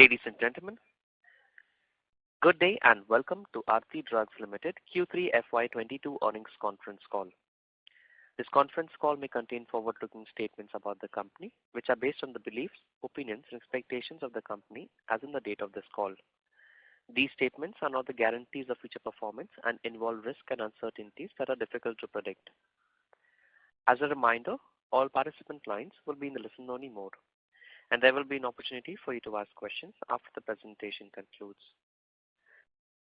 Ladies and gentlemen, good day and welcome to Aarti Drugs Limited Q3 FY22 earnings conference call. This conference call may contain forward-looking statements about the company, which are based on the beliefs, opinions, and expectations of the company as on the date of this call. These statements are not the guarantees of future performance and involve risks and uncertainties that are difficult to predict. As a reminder, all participant lines will be in the listen-only mode, and there will be an opportunity for you to ask questions after the presentation concludes.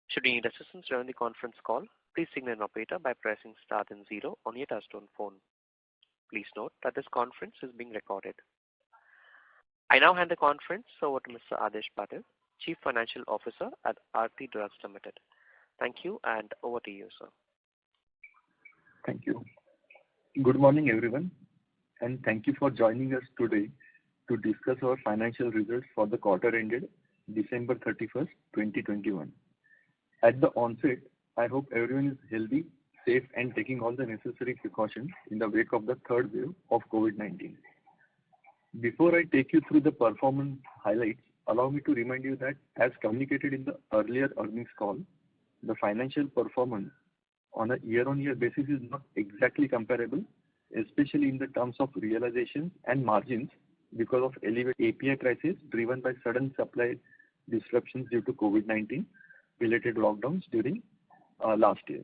Should you need assistance during the conference call, please signal an operator by pressing star and 0 on your touchtone phone. Please note that this conference is being recorded. I now hand the conference over to Mr. Adesh Patil, Chief Financial Officer at Aarti Drugs Limited. Thank you, and over to you, sir. Thank you. Good morning, everyone, and thank you for joining us today to discuss our financial results for the quarter ended December 31st, 2021. At the onset, I hope everyone is healthy, safe, and taking all the necessary precautions in the wake of the third wave of COVID-19. Before I take you through the performance highlights, allow me to remind you that as communicated in the earlier earnings call, the financial performance on a year-on-year basis is not exactly comparable, especially in the terms of realizations and margins because of elevated API crisis driven by sudden supply disruptions due to COVID-19 related lockdowns during last year.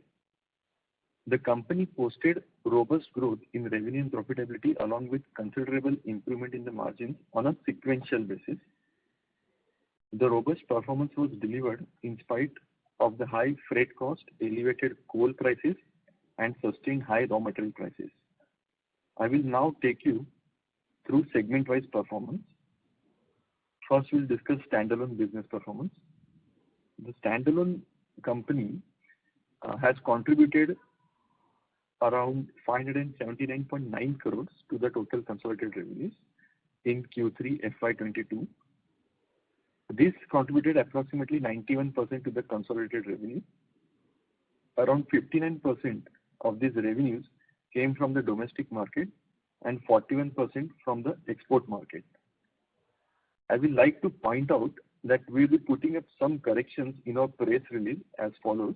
The company posted robust growth in revenue and profitability along with considerable improvement in the margins on a sequential basis. The robust performance was delivered in spite of the high freight cost, elevated coal prices, and sustained high raw material prices. I will now take you through segment-wise performance. First, we'll discuss standalone business performance. The standalone company has contributed around 579.9 crores to the total consolidated revenues in Q3 FY22. This contributed approximately 91% to the consolidated revenue. Around 59% of these revenues came from the domestic market and 41% from the export market. I would like to point out that we'll be putting up some corrections in our press release as follows.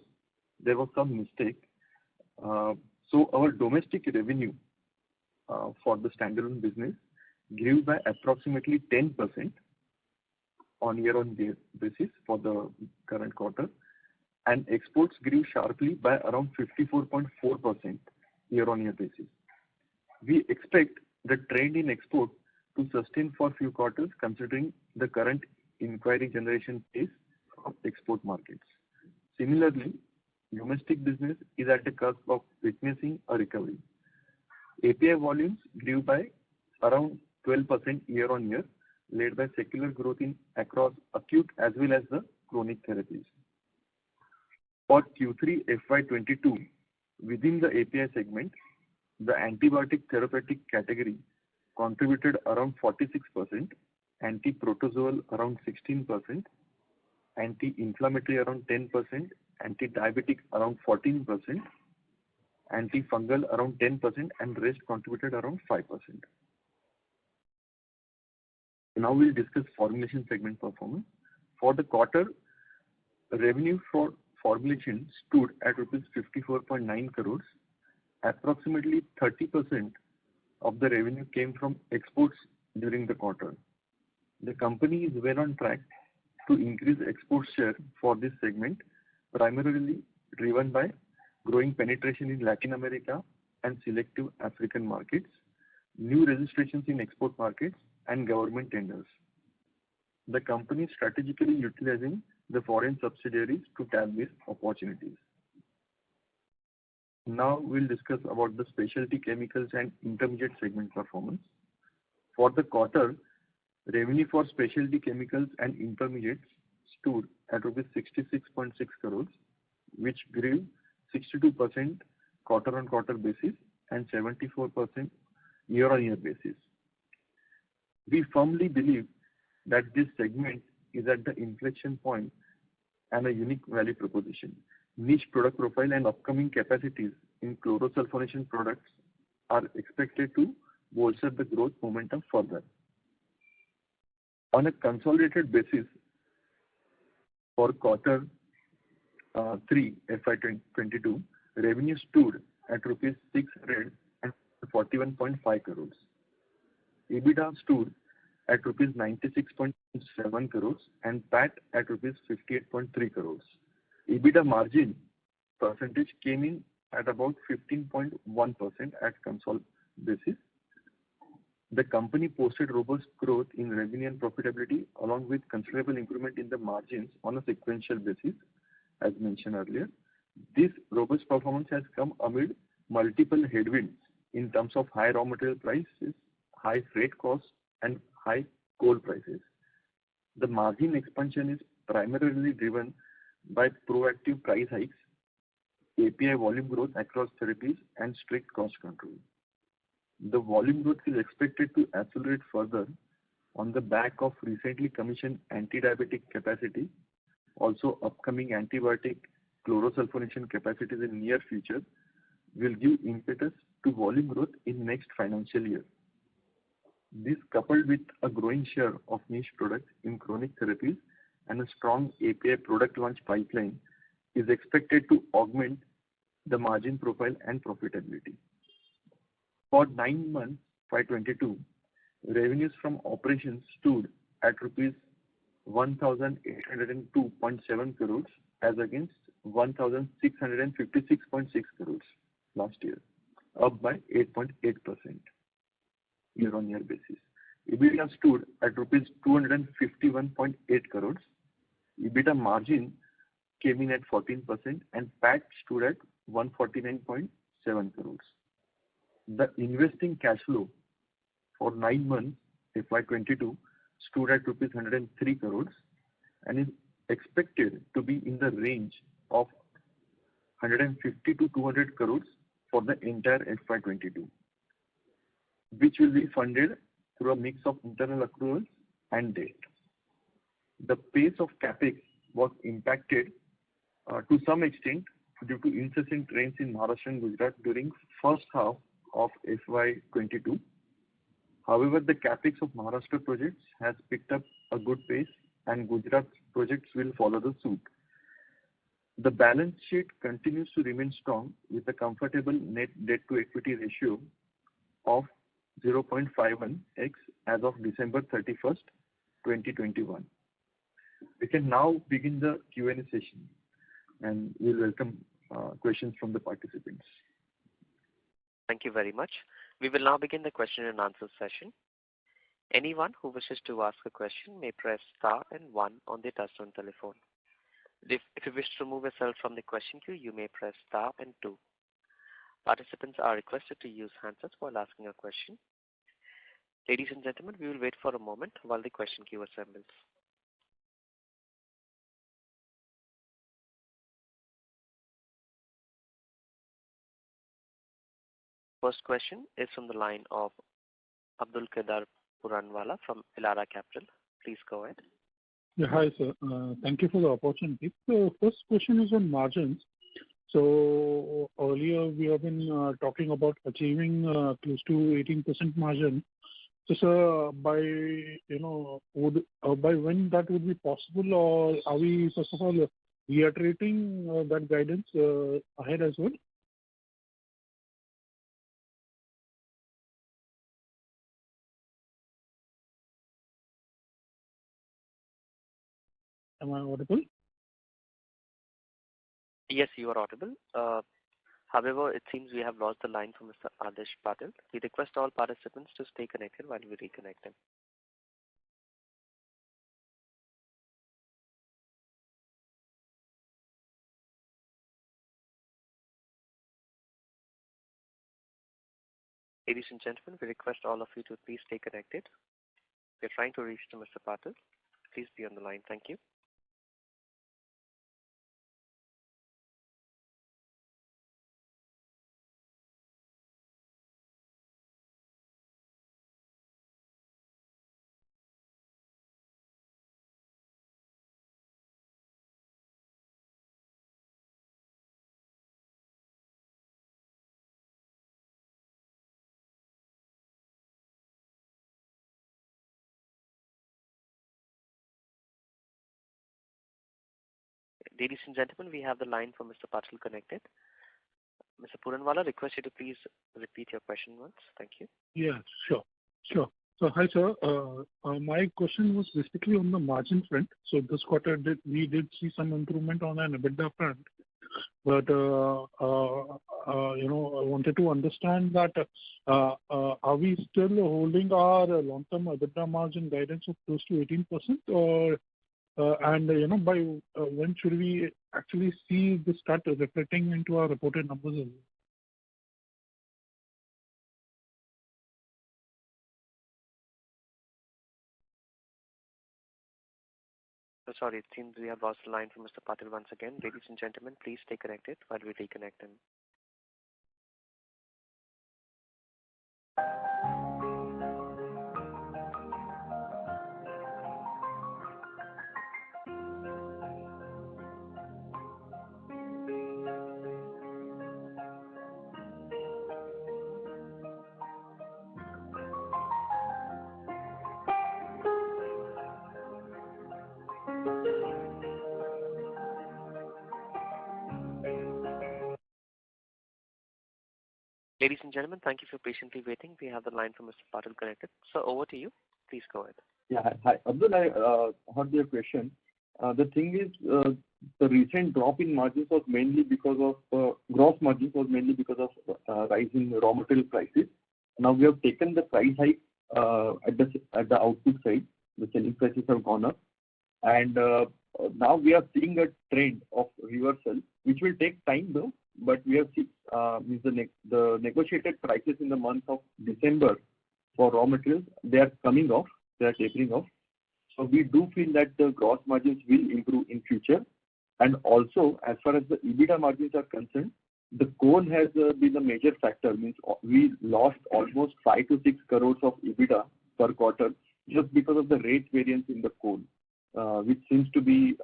There was some mistake. So our domestic revenue for the standalone business grew by approximately 10% on year-on-year basis for the current quarter, and exports grew sharply by around 54.4% year-on-year basis. We expect the trend in export to sustain for a few quarters considering the current inquiry generation pace of export markets. Similarly, domestic business is at the cusp of witnessing a recovery. API volumes grew by around 12% year-on-year, led by secular growth in across acute as well as the chronic therapies. For Q3 FY22, within the API segment, the antibiotic therapeutic category contributed around 46%, anti-protozoal around 16%, anti-inflammatory around 10%, anti-diabetic around 14%, antifungal around 10%, and rest contributed around 5%. Now we'll discuss formulation segment performance. For the quarter, revenue for formulation stood at rupees 54.9 crores. Approximately 30% of the revenue came from exports during the quarter. The company is well on track to increase export share for this segment, primarily driven by growing penetration in Latin America and selective African markets, new registrations in export markets, and government tenders. The company is strategically utilizing the foreign subsidiaries to tap these opportunities. Now we'll discuss about the specialty chemicals and intermediate segment performance. For the quarter, revenue for specialty chemicals and intermediates stood at rupees 66.6 crores, which grew 62% quarter-on-quarter basis and 74% year-on-year basis. We firmly believe that this segment is at the inflection point and a unique value proposition. Niche product profile and upcoming capacities in chlorosulfonation products are expected to bolster the growth momentum further. On a consolidated basis, For quarter 3 FY22, revenue stood at rupees 641.5 crores. EBITDA stood at rupees 96.7 crores and PAT at rupees 58.3 crores. EBITDA margin percentage came in at about 15.1% at consolidated basis. The company posted robust growth in revenue and profitability, along with considerable improvement in the margins on a sequential basis, as mentioned earlier. This robust performance has come amid multiple headwinds in terms of high raw material prices, high freight costs, and high coal prices. The margin expansion is primarily driven by proactive price hikes, API volume growth across therapies, and strict cost control. The volume growth is expected to accelerate further on the back of recently commissioned anti-diabetic capacity, also upcoming antibiotic chlorosulfonation capacities in near future will give impetus to volume growth in next financial year. This, coupled with a growing share of niche products in chronic therapies and a strong API product launch pipeline, is expected to augment the margin profile and profitability. For 9 months FY22, revenues from operations stood at rupees 1,802.7 crores as against 1,656.6 crores last year, up by 8.8% year-on-year basis. EBITDA stood at rupees 251.8 crores. EBITDA margin came in at 14% and PAT stood at 149.7 crores. The investing cash flow for 9 months FY22 stood at rupees 103 crores and is expected to be in the range of 150 to 200 crores for the entire FY22, which will be funded through a mix of internal accruals and debt. The pace of capex was impacted to some extent due to incessant rains in Maharashtra and Gujarat during first half of FY22. However, the capex of Maharashtra projects has picked up a good pace and Gujarat projects will follow the suit. The balance sheet continues to remain strong with a comfortable net debt to equity ratio of 0.51x as of December 31st, 2021. We can now begin the Q&A session and we'll welcome questions from the participants. Thank you very much. We will now begin the question and answer session. Anyone who wishes to ask a question may press star and 1 on their touchtone telephone. If you wish to remove yourself from the question queue, you may press star and 2. Participants are requested to use handsets while asking a question. Ladies and gentlemen, we will wait for a moment while the question queue assembles. First question is from the line of Abdul Kedar Puranwala from Elara Capital. Please go ahead. Yeah, hi sir. Thank you for the opportunity. So first question is on margins. So earlier we have been talking about achieving close to 18% margin. So sir, by by when that would be possible, or are we first of all reiterating that guidance ahead as well? Am I audible? Yes, you are audible. However, it seems we have lost the line from Mr. Adesh Patil. We request all participants to stay connected while we reconnect them. Ladies and gentlemen, we request all of you to please stay connected. We are trying to reach to Mr. Patil. Please be on the line. Thank you. Ladies and gentlemen, we have the line for Mr. Patil connected. Mr. Puranwala, request you to please repeat your question once. Thank you. Yeah, sure. Sure. So, hi, sir. My question was basically on the margin front. So this quarter, we did see some improvement on an EBITDA front. But, I wanted to understand that, are we still holding our long-term EBITDA margin guidance of close to 18%? Or, by when should we actually see this start reflecting into our reported numbers as well? So sorry, it seems we have lost the line from Mr. Patil once again. Ladies and gentlemen, please stay connected while we reconnect him. Ladies and gentlemen, thank you for patiently waiting. We have the line from Mr. Patil connected. So over to you. Please go ahead. Yeah. Hi. Abdul, I heard your question. The thing is, the recent drop in margins was mainly because of gross margins was mainly because of rise in raw material prices. Now we have taken the price hike at the output side. The selling prices have gone up, and now we are seeing a trend of reversal, which will take time though. But we have seen the negotiated prices in the month of December for raw materials, they are coming off, they are tapering off. So we do feel that the gross margins will improve in future. And also, as far as the EBITDA margins are concerned, the coal has been a major factor. Means we lost almost 5 to 6 crores of EBITDA per quarter just because of the rate variance in the coal, which seems to be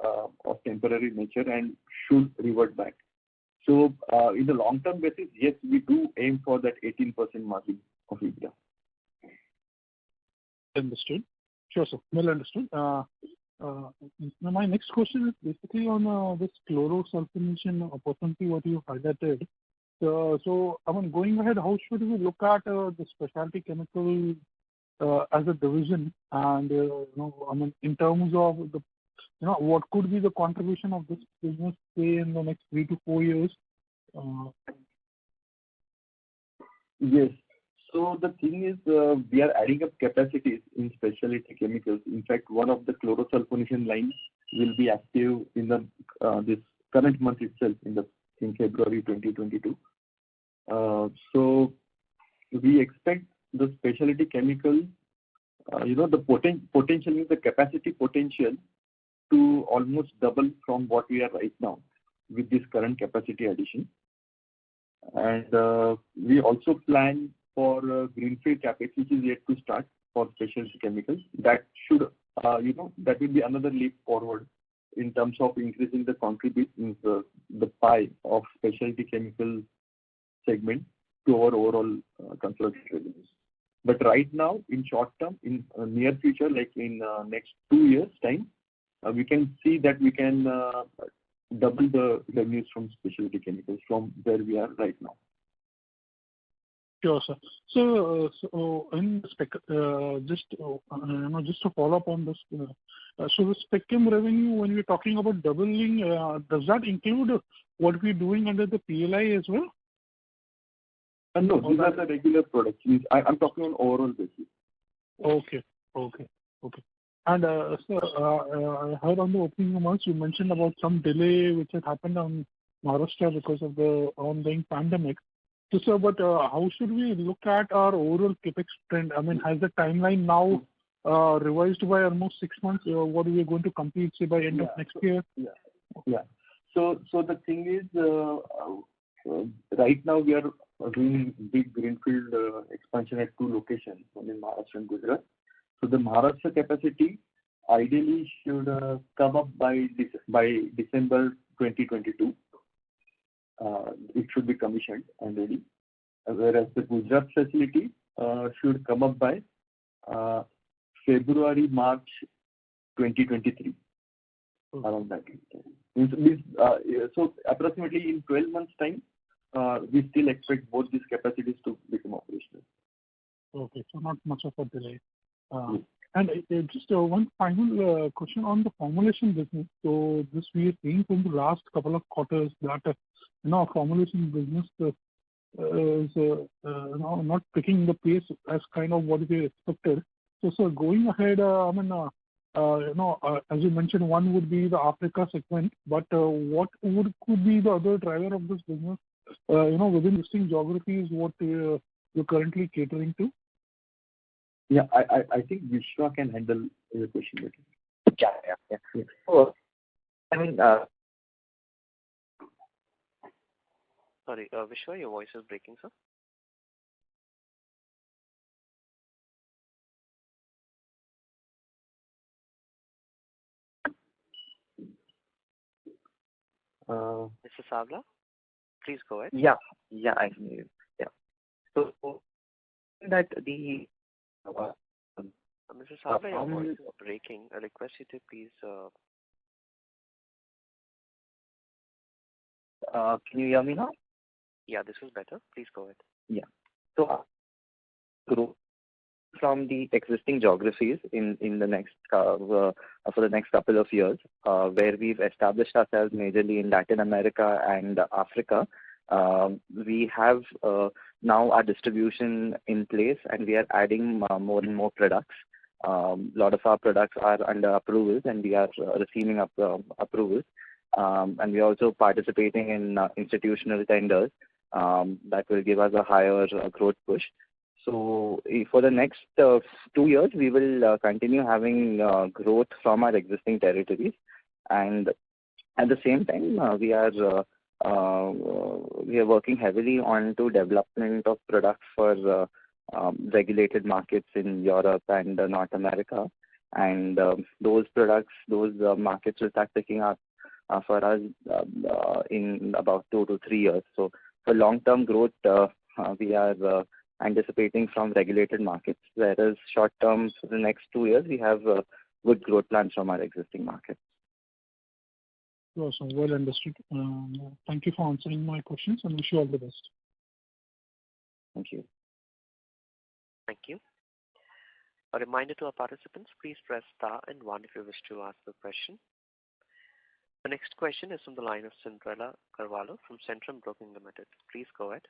of temporary nature and should revert back. So in the long-term basis, yes, we do aim for that 18% margin of EBITDA. Understood. Sure, sir. Well understood. Now my next question is basically on this chlorosulfonation opportunity what you highlighted. So going ahead, how should we look at the specialty chemical as a division, and in terms of the what could be the contribution of this business say in the next 3 to 4 years? Yes. So the thing is, we are adding up capacities in specialty chemicals. In fact, one of the chlorosulfonation lines will be active in the this current month itself, in February 2022. So we expect the specialty chemical, the potential means the capacity potential to almost double from what we are right now with this current capacity addition. And we also plan for greenfield capex, which is yet to start for specialty chemicals. That should, that will be another leap forward in terms of increasing the contribution, the pie of specialty chemical segment to our overall consolidated revenues. But right now, in short term, in near future, like in next 2 years' time, we can see that we can double the revenues from specialty chemicals from where we are right now. Sure, sir. So in just to follow up on this, so the spec chem revenue, when we're talking about doubling, does that include what we're doing under the PLI as well? No, these are the regular products. I'm talking on overall basis. Okay. And sir, I heard on the opening remarks you mentioned about some delay which had happened on Maharashtra because of the ongoing pandemic. So, sir, but how should we look at our overall capex trend? I mean, has the timeline now revised by almost 6 months? What are we going to complete, say, by end of next year? Yeah. So the thing is, right now we are doing big greenfield expansion at 2 locations, one in Maharashtra and Gujarat. So the Maharashtra capacity ideally should come up by December 2022. It should be commissioned and ready. Whereas the Gujarat facility should come up by February, March 2023, around that time. So approximately in 12 months' time, we still expect both these capacities to become operational. Okay, so not much of a delay. Yes. And just one final question on the formulation business. So this we are seeing from the last couple of quarters that formulation business is not picking the pace as kind of what we expected. So sir, going ahead, as you mentioned, one would be the Africa segment, but what could be the other driver of this business? Within existing geographies, what you're currently catering to? Yeah, I think Vishwa can handle your question better. Yeah. So, I mean, Sorry, Vishwa, your voice is breaking, sir. Mr. Savla, please go ahead. yeah, I can hear you. Yeah. So that the Mr. Savla, your voice is breaking. I request you to please. can you hear me now? Yeah, this is better. Please go ahead. Yeah. So growth from the existing geographies in the next for the next couple of years, where we've established ourselves majorly in Latin America and Africa. We have now our distribution in place, and we are adding more and more products. A lot of our products are under approvals, and we are receiving approvals. And we are also participating in institutional tenders that will give us a higher growth push. So for the next 2 years, we will continue having growth from our existing territories, and at the same time, we are working heavily on to development of products for regulated markets in Europe and North America, and those products, those markets will start picking up for us in about 2 to 3 years. So for long-term growth, we are anticipating from regulated markets, whereas short-term for the next 2 years, we have good growth plans from our existing markets. Awesome. Well understood. Thank you for answering my questions, and wish you all the best. Thank you. Thank you. A reminder to our participants, please press star and 1 if you wish to ask a question. The next question is from the line of Cinderella Carvalho from Centrum Broking Limited. Please go ahead.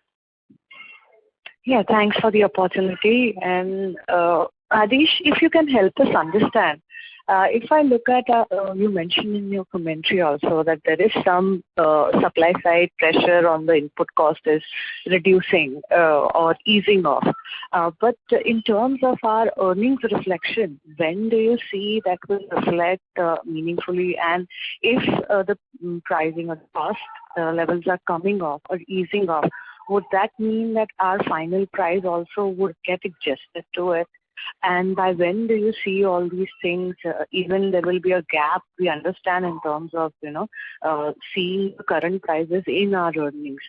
Yeah, thanks for the opportunity. And Adish, if you can help us understand, if I look at, you mentioned in your commentary also that there is some supply side pressure on the input cost is reducing or easing off. But in terms of our earnings reflection, when do you see that will reflect meaningfully? And if the pricing or cost levels are coming off or easing off, would that mean that our final price also would get adjusted to it? And by when do you see all these things? Even there will be a gap, we understand, in terms of, seeing the current prices in our earnings.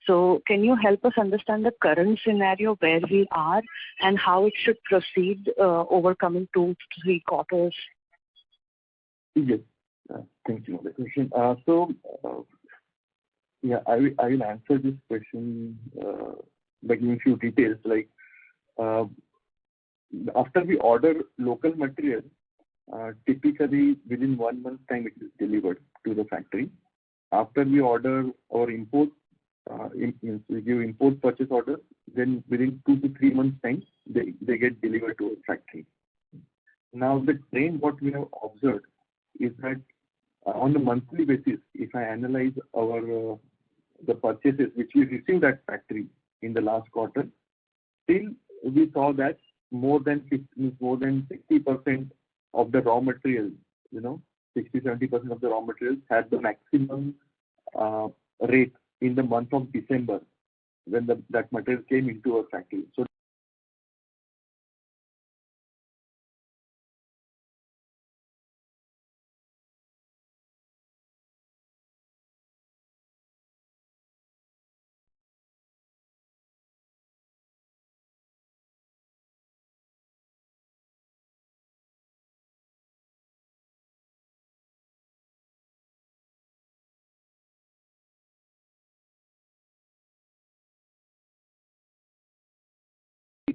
So can you help us understand the current scenario where we are and how it should proceed over coming 2 to 3 quarters? Yes. Thank you for the question. Yeah, I will answer this question by giving few details. Like after we order local material, typically within 1 month's time it is delivered to the factory. After we order or import, we give import purchase order, then within 2 to 3 months time they get delivered to a factory. Now the trend what we have observed is that on a monthly basis, if I analyze our the purchases which we received at factory in the last quarter, still we saw that more than 60% of the raw materials, 60-70% of the raw materials had the maximum rate in the month of December when that material came into our factory. So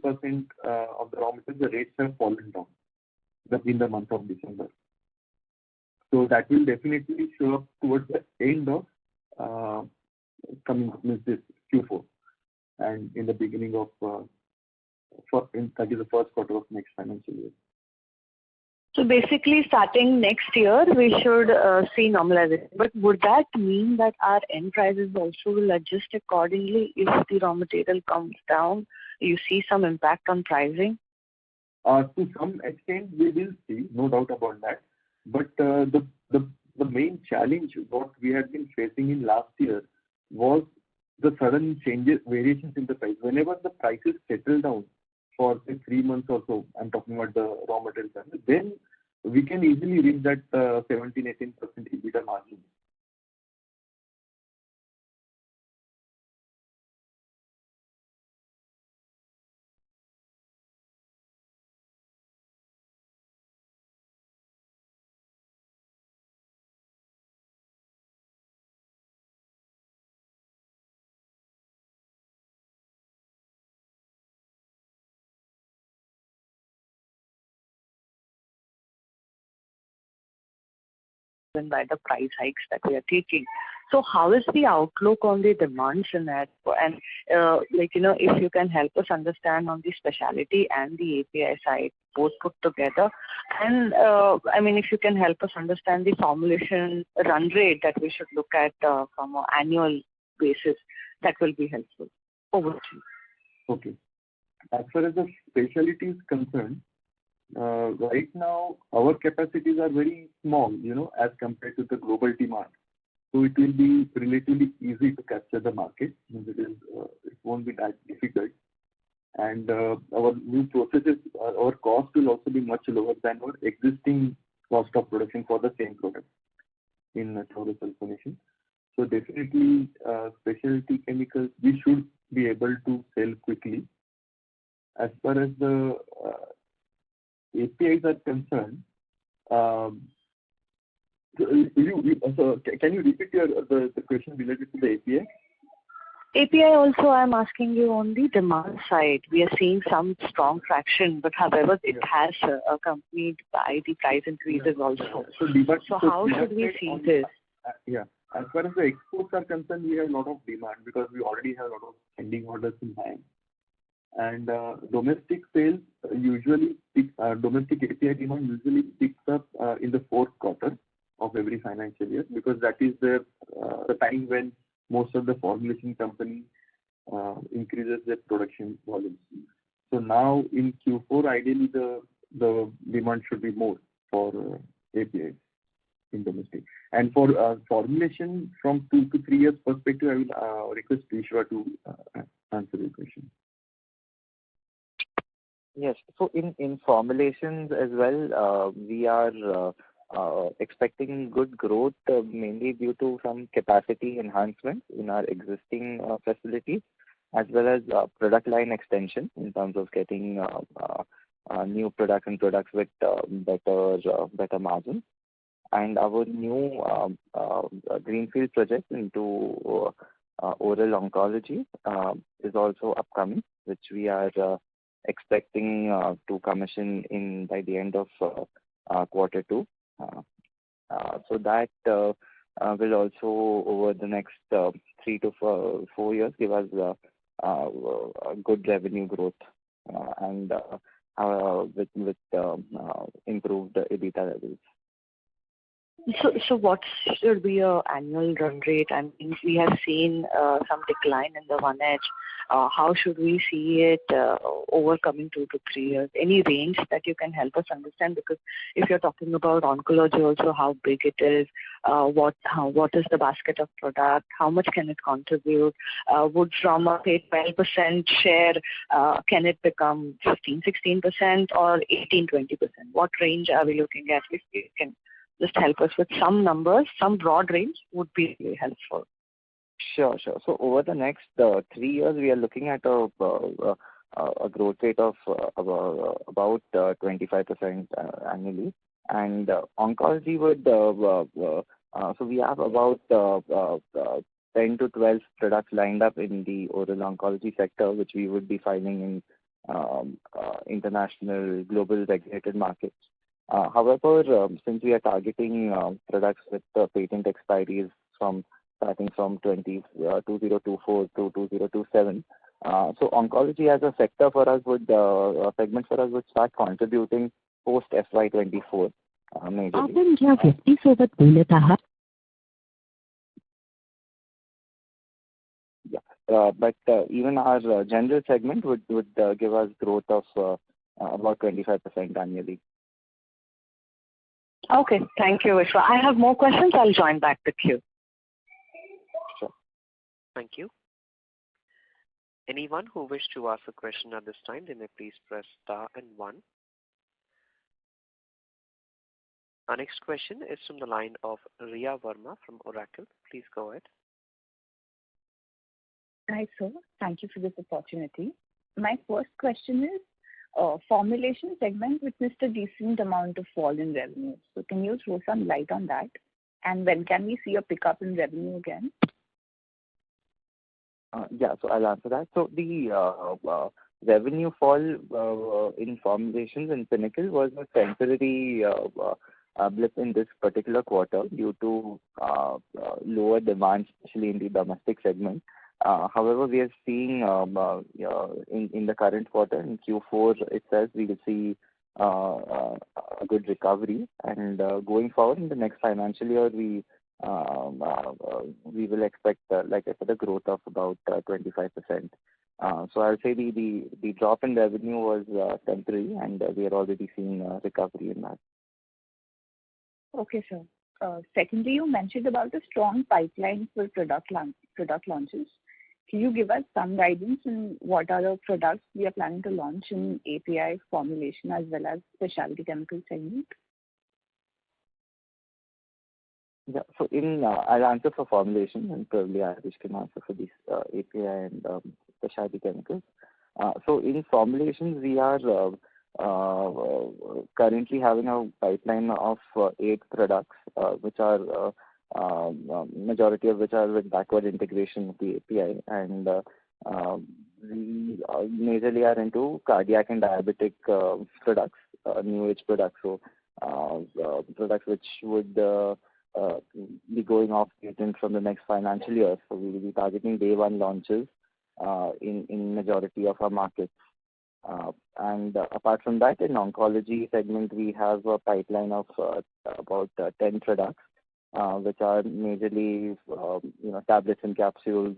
of the raw materials, the rates have fallen down in the month of December. So that will definitely show up towards the end of this Q4 and in the beginning of that is the first quarter of next financial year. So basically, starting next year, we should see normalization. But would that mean that our end prices also will adjust accordingly if the raw material comes down? You see some impact on pricing? To some extent, we will see, no doubt about that. But the main challenge what we had been facing in last year was the sudden variations in the price. Whenever the prices settle down for say 3 months or so, I'm talking about the raw material prices, then we can easily reach that 17-18% EBITDA margin. By the price hikes that we are taking. So how is the outlook on the demand scenario? And if you can help us understand on the specialty and the API side, both put together. And if you can help us understand the formulation run rate that we should look at from an annual basis, that will be helpful. Over to you. Okay. As far as the specialty is concerned, right now our capacities are very small, as compared to the global demand. So it will be relatively easy to capture the market. It won't be that difficult. And our new processes, our cost will also be much lower than our existing cost of production for the same product in chlorosulfonation. So definitely specialty chemicals we should be able to sell quickly. As far as the APIs are concerned, can you repeat the question related to the API? API also, I'm asking you on the demand side. We are seeing some strong traction, but however, it has accompanied by the price increases also. So how should we see this? As far as the exports are concerned, we have a lot of demand because we already have a lot of pending orders in hand. And domestic sales domestic API demand usually picks up in the fourth quarter of every financial year, because that is the time when most of the formulation company increases their production volumes. So now in Q4, ideally the demand should be more for APIs in domestic. And for formulation from 2 to 3 years perspective, I will request Vishwa to answer your question. Yes. So in formulations as well, we are expecting good growth, mainly due to some capacity enhancements in our existing facilities, as well as product line extension in terms of getting new products and products with better margins. And our new greenfield project into oral oncology is also upcoming, which we are expecting to commission by the end of quarter 2. So that will also, over the next 3 to 4 years, give us a good revenue growth and with improved EBITDA levels. So what should be your annual run rate? I mean, we have seen some decline in the one edge. How should we see it overcoming 2 to 3 years? Any range that you can help us understand? Because if you're talking about oncology also, how big it is, what is the basket of product, how much can it contribute? Would from a 12% share, can it become 15-16% or 18-20%? What range are we looking at? If you can just help us with some numbers, some broad range would be really helpful. Sure. So over the next 3 years, we are looking at a growth rate of about 25% annually. And oncology would, so we have about 10 to 12 products lined up in the oral oncology sector, which we would be filing in international, global regulated markets. However, since we are targeting products with patent expiries starting from 2024 to 2027, so oncology as a sector for us segment for us would start contributing post FY24 majorly. आपण ज्या व्यक्तीसोबत बोलत आहात But even our general segment would give us growth of about 25% annually. Okay, thank you, Vishwa. I have more questions. I'll join back the queue. Sure. Thank you. Anyone who wishes to ask a question at this time, they may please press star and 1. Our next question is from the line of Riya Verma from Oracle. Please go ahead. Hi, sir. Thank you for this opportunity. My first question is, formulation segment witnessed a decent amount of fall in revenue. So can you throw some light on that? And when can we see a pickup in revenue again? Yeah, so I'll answer that. So the revenue fall in formulations in Pinnacle was a temporary blip in this particular quarter due to lower demand, especially in the domestic segment. However, we are seeing in the current quarter, in Q4 itself, we will see a good recovery. And going forward in the next financial year, we will expect, like I said, a growth of about 25%. So I'll say the drop in revenue was temporary, and we are already seeing a recovery in that. Okay, sir. Secondly, you mentioned about a strong pipeline for product launches. Can you give us some guidance on what are the products we are planning to launch in API formulation as well as specialty chemical segment? Yeah, so I'll answer for formulation, and probably Aarti can answer for these API and specialty chemicals. So in formulations, we are currently having a pipeline of 8 products, which are majority of which are with backward integration of the API, and we majorly are into cardiac and diabetic products, new age products. So products which would be going off patent from the next financial year. So we will be targeting day 1 launches in majority of our markets. And apart from that, in oncology segment, we have a pipeline of about 10 products, which are majorly tablets and capsules,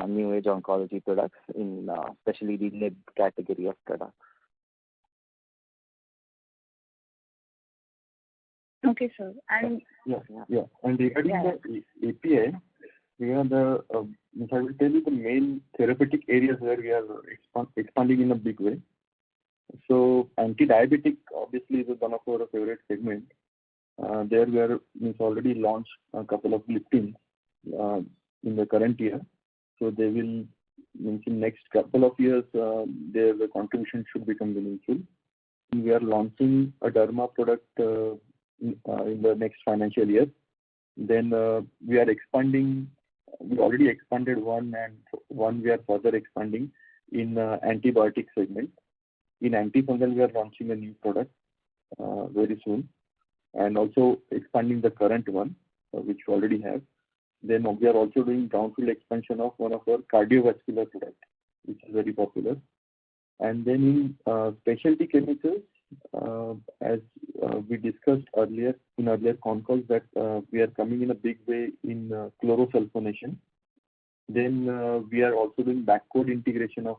new age oncology products, in especially the NIB category of products. Okay, sir. And yeah. And regarding the API, we are I will tell you the main therapeutic areas where we are expanding in a big way. So anti-diabetic obviously is one of our favorite segments. There we are already launched a couple of gliptins in the current year. So they will, in next couple of years, their contribution should become meaningful. We are launching a derma product in the next financial year. Then we are expanding. We already expanded one, and one we are further expanding in antibiotic segment. In antifungal, we are launching a new product very soon, and also expanding the current one, which we already have. Then we are also doing brownfield expansion of one of our cardiovascular products, which is very popular. And then in specialty chemicals, as we discussed earlier in earlier Concall, that we are coming in a big way in chlorosulfonation. Then we are also doing backward integration of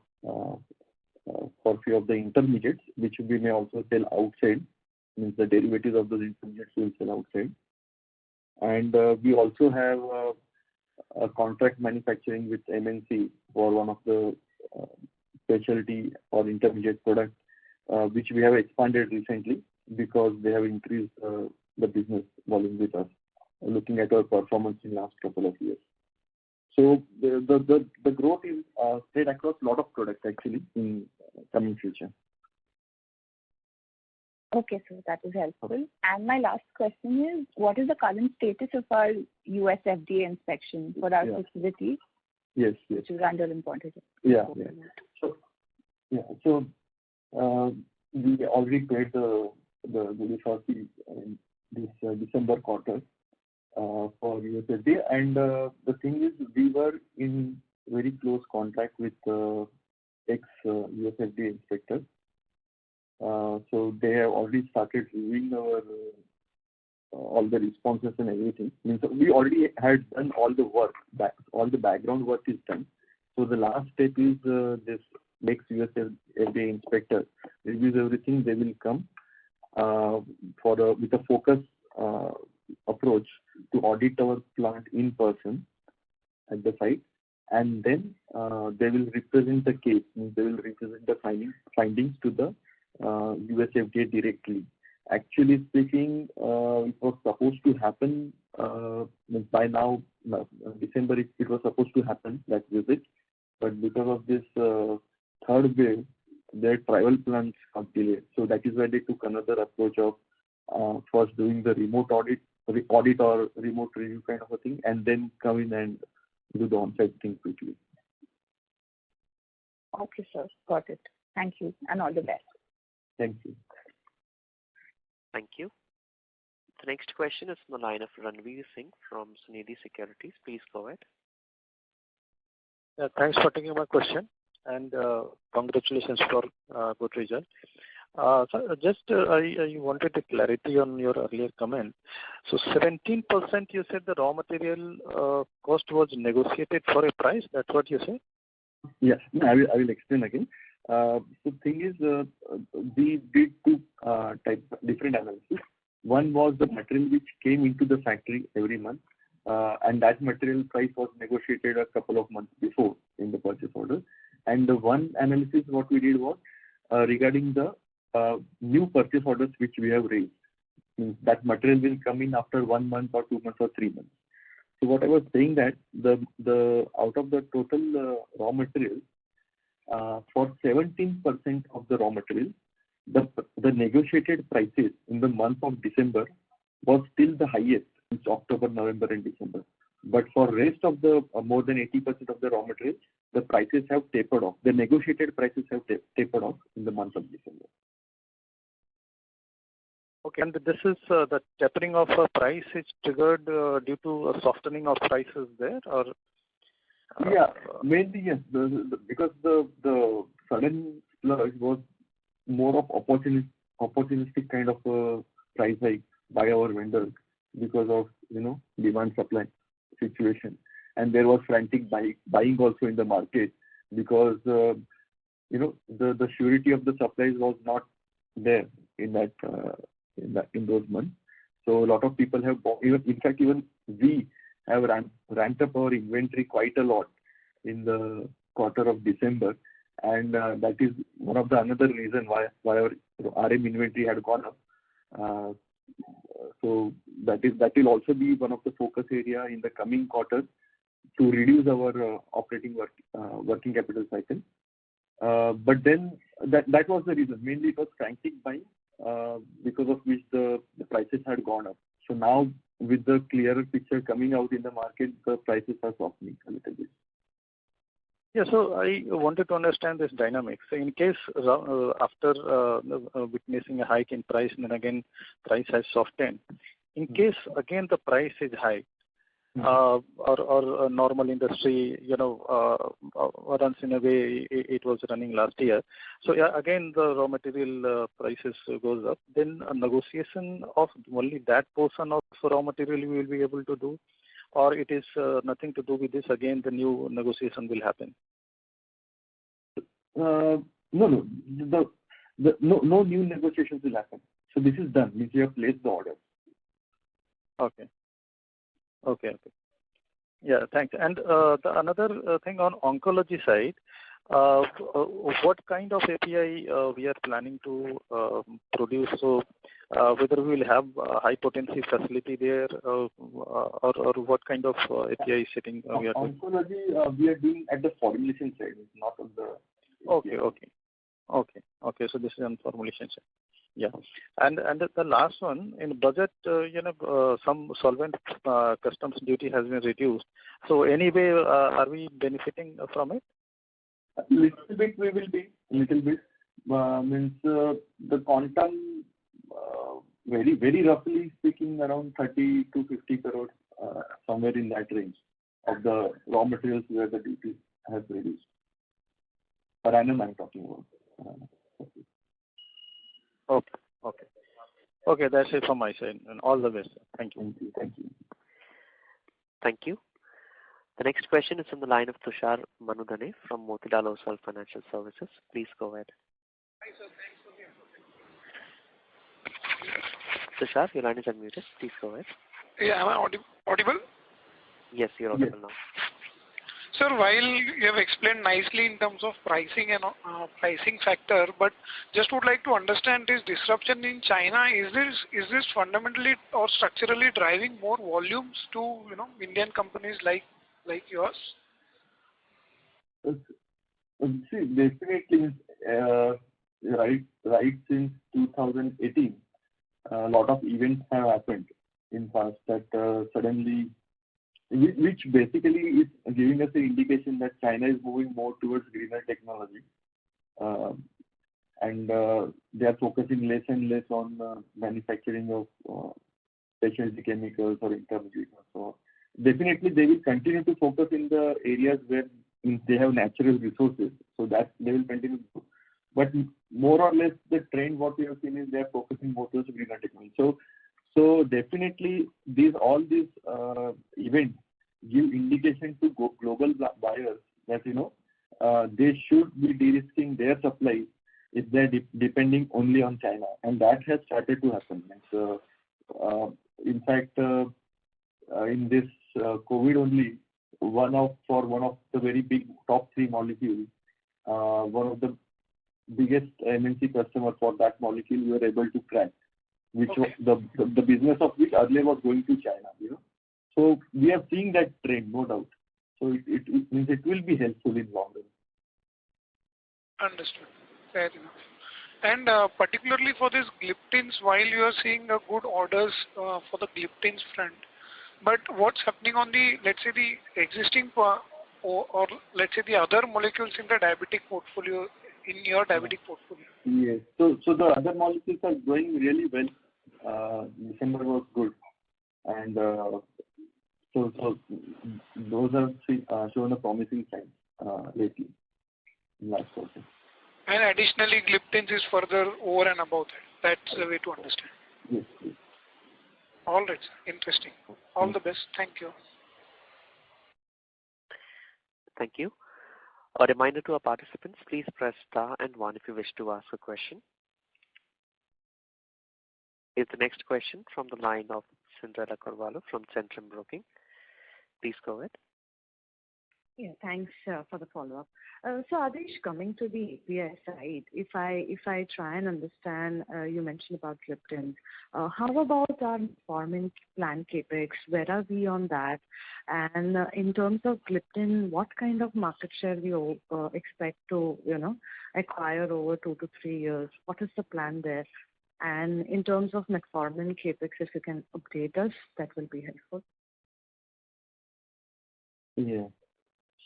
for few of the intermediates, which we may also sell outside. Means the derivatives of those intermediates will sell outside. And we also have a contract manufacturing with MNC for one of the specialty or intermediate products, which we have expanded recently because they have increased the business volume with us, looking at our performance in last couple of years. So the growth is spread across a lot of products actually in coming future. Okay, so that is helpful. And my last question is, what is the current status of our US FDA inspection for our facility? Yes. Which is under imported. Yeah. Yeah. So we already paid the resources in this December quarter for USFDA, and the thing is, we were in very close contact with ex-USFDA inspectors. So they have already started reviewing our all the responses and everything. Means we already had done all the work, all the background work is done. So the last step is this next USFDA inspector reviews everything. They will come with a focus approach to audit our plant in person at the site, and then they will represent the case. They will represent the findings to the USFDA directly. Actually speaking, it was supposed to happen by now, December. It was supposed to happen, that visit, but because of this third wave, their travel plans got delayed. So that is why they took another approach of first doing the remote audit or remote review kind of a thing, and then come in and do the on-site thing quickly. Okay, sir. Got it. Thank you, and all the best. Thank you. Thank you. The next question is from the line of Ranveer Singh from Sunidhi Securities. Please go ahead. Thanks for taking my question, and congratulations for good result. So just I wanted a clarity on your earlier comment. So 17% you said the raw material cost was negotiated for a price. That's what you said? Yes, I will explain again. So thing is, we did two different analysis. One was the material which came into the factory every month, and that material price was negotiated a couple of months before in the purchase order. And the one analysis what we did was regarding the new purchase orders which we have raised. Means that material will come in after 1 month or 2 months or 3 months. So what I was saying that the out of the total raw material, for 17% of the raw material, the negotiated prices in the month of December was still the highest, which October, November, and December. But for rest of the more than 80% of the raw material, the prices have tapered off. The negotiated prices have tapered off in the month of December. Okay, and this is the tapering of a price is triggered due to a softening of prices there, or? Yeah, mainly yes. Because the sudden splurge was more of opportunistic kind of price hike by our vendors because of demand supply situation, and there was frantic buying also in the market because the surety of the supplies was not there in those months. So a lot of people have bought. Even we have ramped up our inventory quite a lot in the quarter of December, and that is one of the another reason why our RM inventory had gone up. So that will also be one of the focus area in the coming quarters to reduce our operating working capital cycle. But then that was the reason. Mainly it was frantic buying because of which the prices had gone up. So now with the clearer picture coming out in the market, the prices are softening a little bit. Yeah, so I wanted to understand this dynamic. So in case after witnessing a hike in price and then again price has softened, in case again the price is high, or normal industry, runs in a way it was running last year. So yeah, again the raw material prices goes up. Then a negotiation of only that portion of raw material we will be able to do, or it is nothing to do with this. Again, the new negotiation will happen. No. No new negotiations will happen. So this is done. Means you have placed the order. Okay. Yeah, thanks. And another thing on oncology side, what kind of API we are planning to produce? So whether we will have a high potency facility there, or what kind of API setting we are doing? Oncology we are doing at the formulation side, not on the API. Okay. So this is on formulation side. Yeah. And the last one, in budget, some solvent customs duty has been reduced. So anyway, are we benefiting from it? A little bit we will be. little bit. Means the quantum, very roughly speaking, around 30 to 50 crores, somewhere in that range of the raw materials where the duty has reduced. Per annum I'm talking about. Okay, that's it from my side. And all the best. Thank you. Thank you. Thank you. The next question is from the line of Tushar Manudhane from Motilal Oswal Financial Services. Please go ahead. Hi, sir. Thanks for the opportunity. Tushar, your line is unmuted. Please go ahead. Yeah, am I audible? Yes, you're audible now. Sir, while you have explained nicely in terms of pricing and pricing factor, but just would like to understand this disruption in China. Is this fundamentally or structurally driving more volumes to Indian companies like yours? See, definitely, right since 2018, a lot of events have happened in past that suddenly, which basically is giving us an indication that China is moving more towards greener technology, and they are focusing less and less on manufacturing of specialty chemicals or intermediates. So definitely they will continue to focus in the areas where they have natural resources. So that they will continue to do. But more or less the trend what we have seen is they are focusing more towards greener technology. So definitely all these events give indication to global buyers that they should be de-risking their supply if they're depending only on China, and that has started to happen. So, in fact, in this COVID only, one of the very big top 3 molecules, one of the biggest MNC customer for that molecule we were able to crack, which was the business of which earlier was going to China. So we are seeing that trend, no doubt. So it means it will be helpful in long run. Understood. Fair enough. And particularly for this gliptins, while you are seeing good orders for the gliptins front, but what's happening on the, let's say, the existing or let's say the other molecules in the diabetic portfolio, in your diabetic portfolio? Yes. So the other molecules are going really well. December was good, and so those have shown a promising sign lately in last quarter. And additionally, gliptins is further over and above that. That's the way to understand. Yes. All right, sir. Interesting. All the best. Thank you. Thank you. A reminder to our participants, please press star and 1 if you wish to ask a question. Here's the next question from the line of Cinderella Carvalho from Centrum Broking. Please go ahead. Yeah, thanks for the follow-up. So Adish, coming to the API side, if I try and understand, you mentioned about gliptins. How about our forming plant capex? Where are we on that? And in terms of gliptin, what kind of market share we expect to acquire over 2 to 3 years? What is the plan there? And in terms of metformin capex, if you can update us, that will be helpful. Yeah.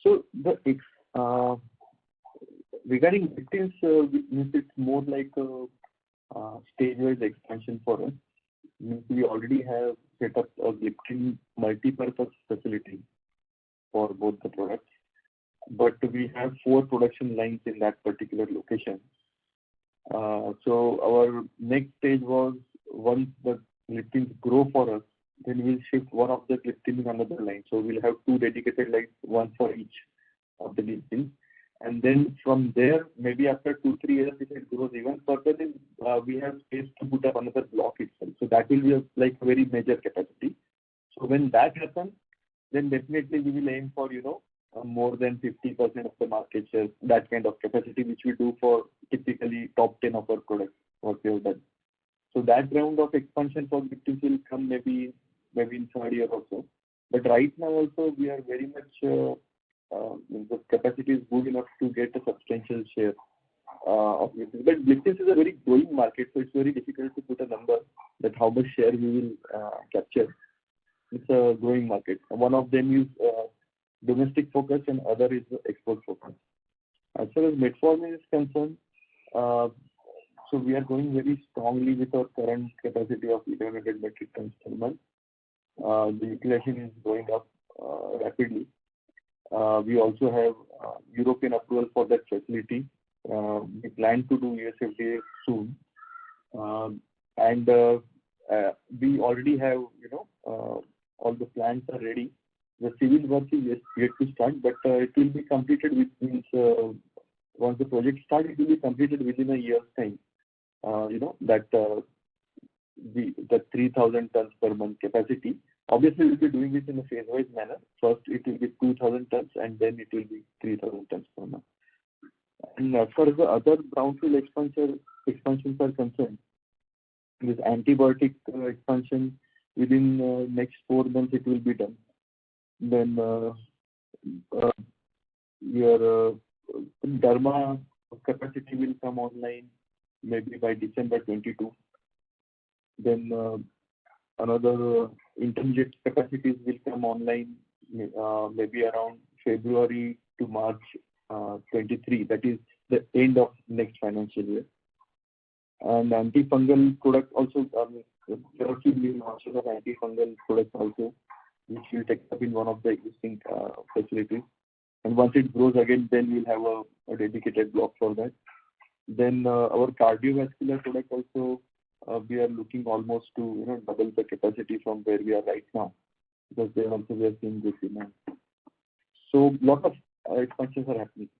So regarding gliptins, it's more like a stage-wise expansion for us. We already have set up a gliptin multi-purpose facility for both the products, but we have 4 production lines in that particular location. So our next stage was, once the gliptins grow for us, then we'll shift one of the gliptins in another line. So we'll have 2 dedicated lines, one for each of the gliptins. And then from there, maybe after 2-3 years, if it grows even further, then we have space to put up another block itself. So that will be a very major capacity. So when that happens, then definitely we will aim for more than 50% of the market share, that kind of capacity, which we do for typically top 10 of our products, what we have done. So that round of expansion for gliptins will come maybe in 3rd year or so. But right now also we are very much the capacity is good enough to get a substantial share of gliptins. But gliptins is a very growing market, so it's very difficult to put a number that how much share we will capture. It's a growing market. One of them is domestic focus and other is export focus. As far as metformin is concerned, so we are going very strongly with our current capacity of 1100 metric tons per month. The utilization is going up rapidly. We also have European approval for that facility. We plan to do US FDA soon. And we already have, all the plans are ready. The civil work is yet to start, but it will be completed once the project starts, it will be completed within a year's time. The 3,000 tons per month capacity. Obviously, we'll be doing it in a phase-wise manner. First, it will be 2,000 tons, and then it will be 3,000 tons per month. And as far as the other brownfield expansions are concerned, this antibiotic expansion within next 4 months it will be done. Then your derma capacity will come online maybe by December 22. Then another intermediate capacities will come online maybe around February to March 23. That is the end of next financial year. And antifungal product also, there are few new launches of antifungal products also, which will take up in one of the existing facilities. And once it grows again, then we'll have a dedicated block for that. Then our cardiovascular product also, we are looking almost to double the capacity from where we are right now, because there also we are seeing good demand. So lot of expansions are happening,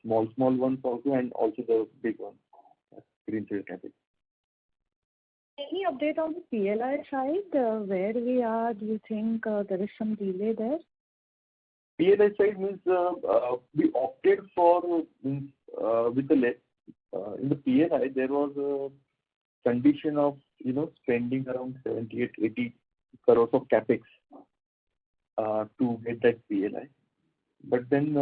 small ones also, and also the big ones, greenfield capex. Any update on the PLI side? Where we are? Do you think there is some delay there? PLI side means we opted for with the in the PLI there was a condition of spending around 78-80 crores of capex to get that PLI, but then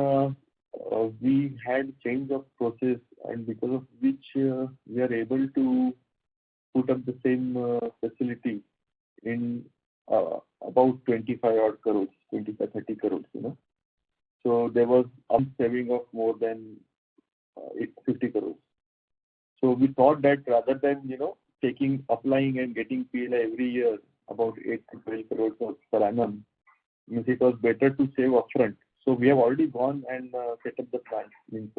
we had change of process, and because of which we are able to put up the same facility in about 25 odd crores, 25-30 crores, So there was a saving of more than 50 crores. So we thought that rather than applying and getting PLI every year about 8 to 12 crores per annum, means it was better to save upfront. So we have already gone and set up the plant. Means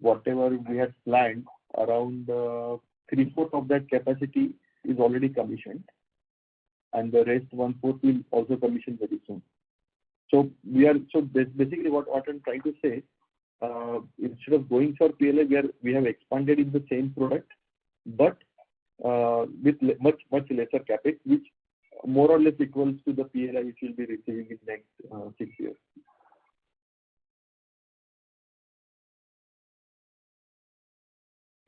whatever we had planned, around 3/4 of that capacity is already commissioned, and the rest 1/4 will also commission very soon. So basically what I'm trying to say, instead of going for PLI, we have expanded in the same product, but with much lesser capex, which more or less equals to the PLI which we'll be receiving in next 6 years.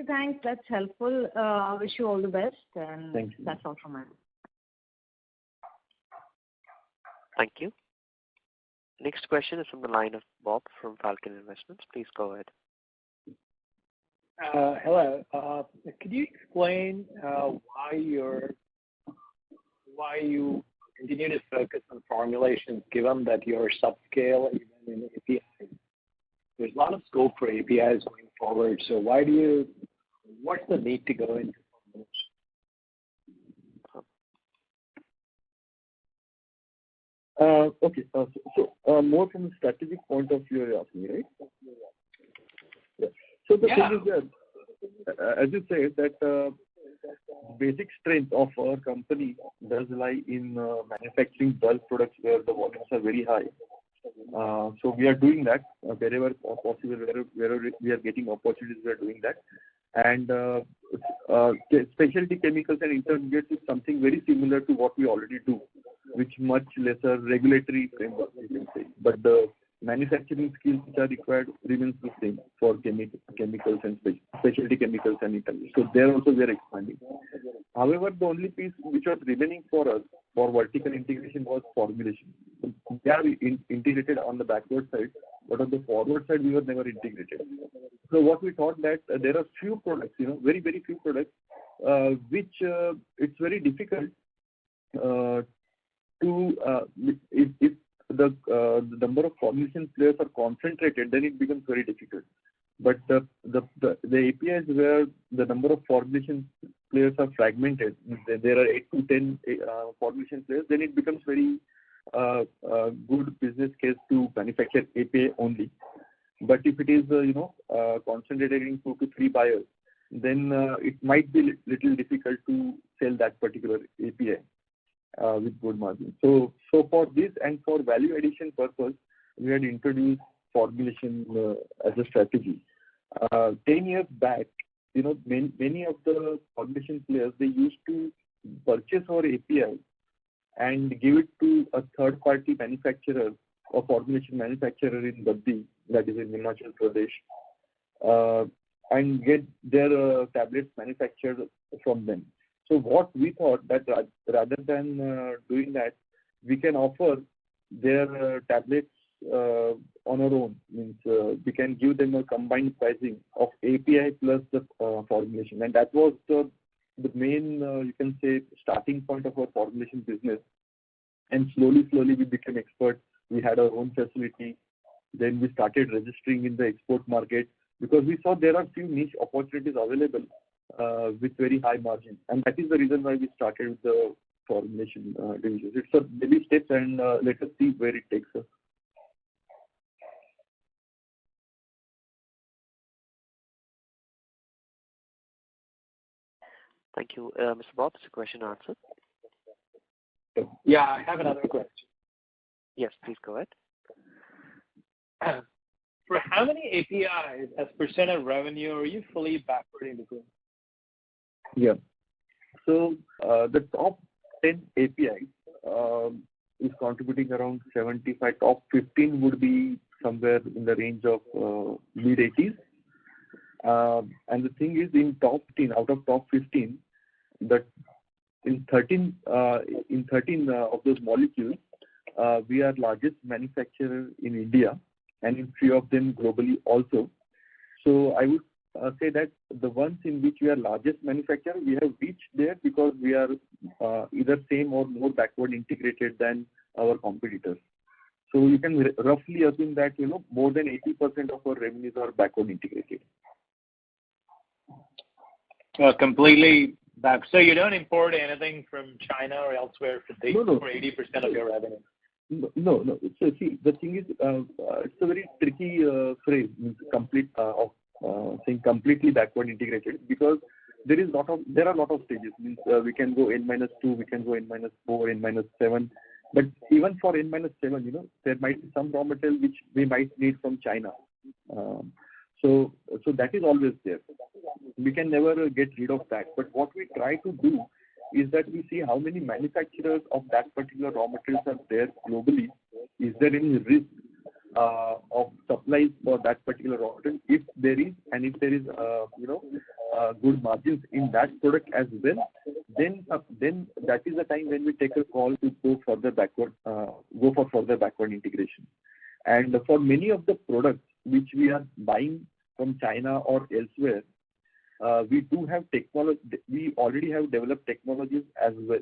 Thanks, that's helpful. I wish you all the best, and Thank you. That's all from me. Thank you. Next question is from the line of Bob from Falcon Investments. Please go ahead. Hello. Could you explain why you continue to focus on formulations, given that you're subscale even in APIs? There's a lot of scope for APIs going forward. So what's the need to go into formulations? Okay. So more from a strategic point of view, you're asking, right? Yeah. So the thing is that, as you said, that basic strength of our company does lie in manufacturing bulk products where the volumes are very high. So we are doing that wherever possible, wherever we are getting opportunities, we are doing that. And specialty chemicals and intermediates is something very similar to what we already do, which much lesser regulatory framework, you can say. But the manufacturing skills which are required remains the same for chemicals and specialty chemicals and intermediates. So there also we are expanding. However, the only piece which was remaining for us for vertical integration was formulation. So we are integrated on the backward side, but on the forward side we were never integrated. So what we thought that there are few products, very, very few products, which it's very difficult if the number of formulation players are concentrated, then it becomes very difficult. But the APIs where the number of formulation players are fragmented, there are 8 to 10 formulation players, then it becomes very good business case to manufacture API only. But if it is concentrated in 2 to 3 buyers, then it might be little difficult to sell that particular API with good margin. So for this and for value addition purpose, we had introduced formulation as a strategy. 10 years back, many of the formulation players, they used to purchase our API and give it to a third-party manufacturer or formulation manufacturer in Baddi, that is in Himachal Pradesh, and get their tablets manufactured from them. So what we thought that rather than doing that, we can offer their tablets on our own. Means we can give them a combined pricing of API plus the formulation, and that was the main you can say starting point of our formulation business. And slowly we became experts. We had our own facility. Then we started registering in the export market because we saw there are few niche opportunities available with very high margin, and that is the reason why we started with the formulation division. It's a baby steps, and let us see where it takes us. Thank you. Mr. Bob, is the question answered? Yeah, I have another question. Yes, please go ahead. For how many APIs as % of revenue are you fully backward integrated? Yeah. So the top 10 APIs is contributing around 75. Top 15 would be somewhere in the range of mid-80s. And the thing is, in top 10 out of top 15, that in 13 of those molecules, we are largest manufacturer in India, and in few of them globally also. So I would say that the ones in which we are largest manufacturer, we have reached there because we are either same or more backward integrated than our competitors. So you can roughly assume that more than 80% of our revenues are backward integrated. Completely back. So you don't import anything from China or elsewhere for 80% of your revenue? No. So see, the thing is, it's a very tricky phrase, means saying completely backward integrated, because there are a lot of stages. Means we can go N-2, we can go N-4, N-7. But even for N-7, there might be some raw material which we might need from China. So that is always there. We can never get rid of that. But what we try to do is that we see how many manufacturers of that particular raw materials are there globally. Is there any risk of supplies for that particular raw material? If there is, and if there is, good margins in that product as well, then that is the time when we take a call to go for further backward integration. And for many of the products which we are buying from China or elsewhere, we do have technology. We already have developed technologies as well.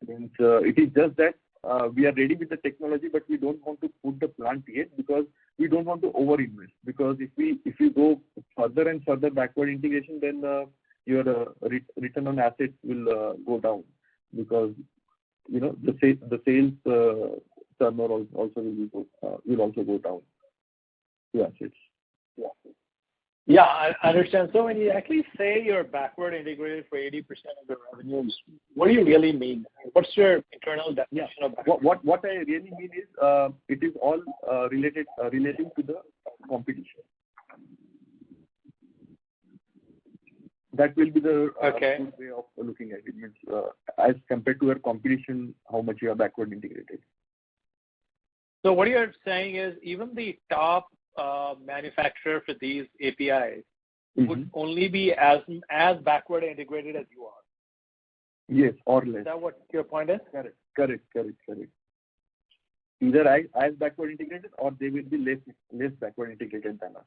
Means it is just that we are ready with the technology, but we don't want to put the plant yet because we don't want to over-invest. Because if we go further and further backward integration, then your return on assets will go down, because the sales turnover also will also go down to assets. Yeah, I understand. So when you actually say you're backward integrated for 80% of the revenues, what do you really mean? What's your internal definition of backward? What I really mean is it is all relating to the competition. That will be the good way of looking at it. Means as compared to your competition, how much you are backward integrated. So what you're saying is even the top manufacturer for these APIs would only be as backward integrated as you are. Yes, or less. Is that what your point is? Correct. Either as backward integrated, or they will be less backward integrated than us.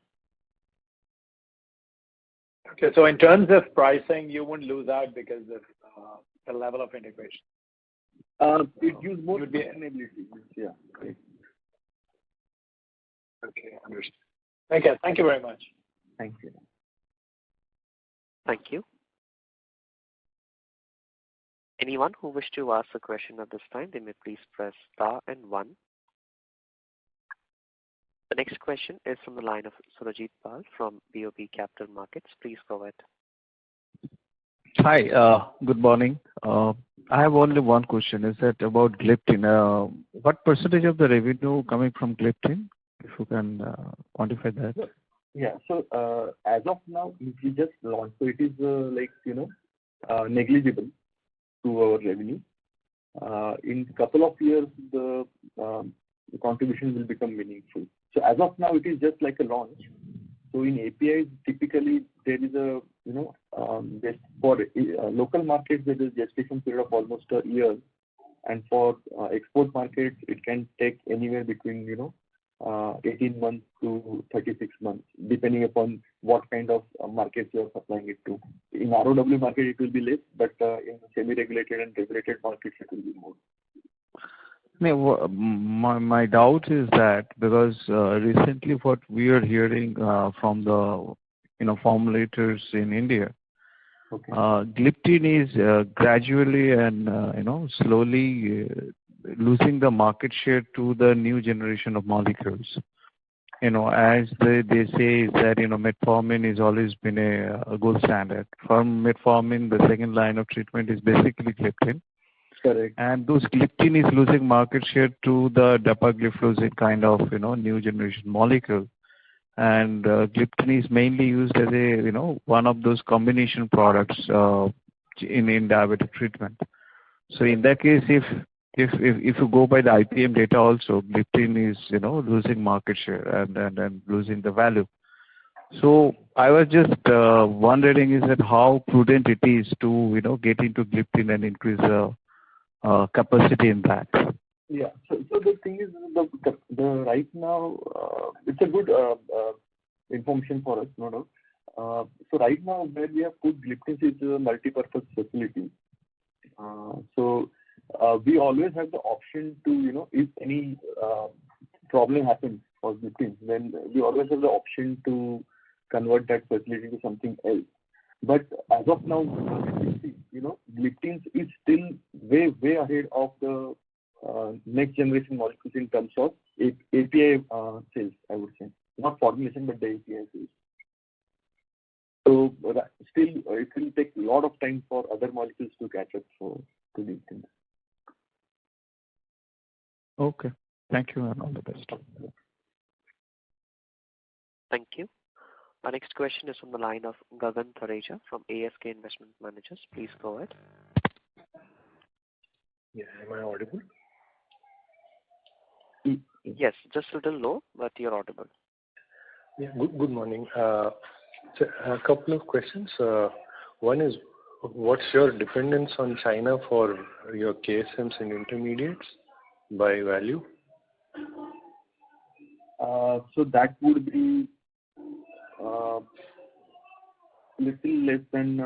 Okay, so in terms of pricing, you wouldn't lose out because of the level of integration. It gives more sustainability. Yeah. Right. Okay, understood. Okay, thank you very much. Thank you. Thank you. Thank you. Anyone who wish to ask a question at this time, they may please press star and one. The next question is from the line of Surajit Pal from BOB Capital Markets. Please go ahead. Hi, good morning. I have only one question. Is that about Gliptin? What percentage of the revenue coming from Gliptin? If you can quantify that. Yeah. So as of now, if we just launched, so it is negligible to our revenue. In couple of years, the contribution will become meaningful. So as of now, it is just like a launch. So in APIs, typically there is a just for local markets there is gestation period of almost a year, and for export markets it can take anywhere between 18 months to 36 months, depending upon what kind of markets you are supplying it to. In ROW market it will be less, but in semi-regulated and regulated markets it will be more. My doubt is that because recently what we are hearing from the formulators in India, Okay. Gliptin is gradually and slowly losing the market share to the new generation of molecules. As they say that metformin has always been a gold standard. From metformin, the second line of treatment is basically Gliptin. Correct. And those Gliptin is losing market share to the dapagliflozin kind of new generation molecule. And Gliptin is mainly used as a one of those combination products in diabetic treatment. So in that case, if you go by the IPM data also, Gliptin is losing market share and losing the value. So I was just wondering, is that how prudent it is to get into Gliptin and increase the capacity in that? Yeah. So the thing is, the right now it's a good information for us, no doubt. So right now where we have put Gliptin is a multi-purpose facility. So we always have the option to if any problem happens for Gliptin, then we always have the option to convert that facility to something else. But as of now, Gliptin is still way ahead of the next generation molecules in terms of API sales, I would say. Not formulation, but the API sales. So still, it will take a lot of time for other molecules to catch up to Gliptin. Okay. Thank you and all the best. Thank you. Our next question is from the line of Gagan Thareja from ASK Investment Managers. Please go ahead. Yeah, am I audible? Yes, just a little low, but you're audible. Yeah, good morning. So a couple of questions. One is, what's your dependence on China for your KSMs and intermediates by value? So that would be little less than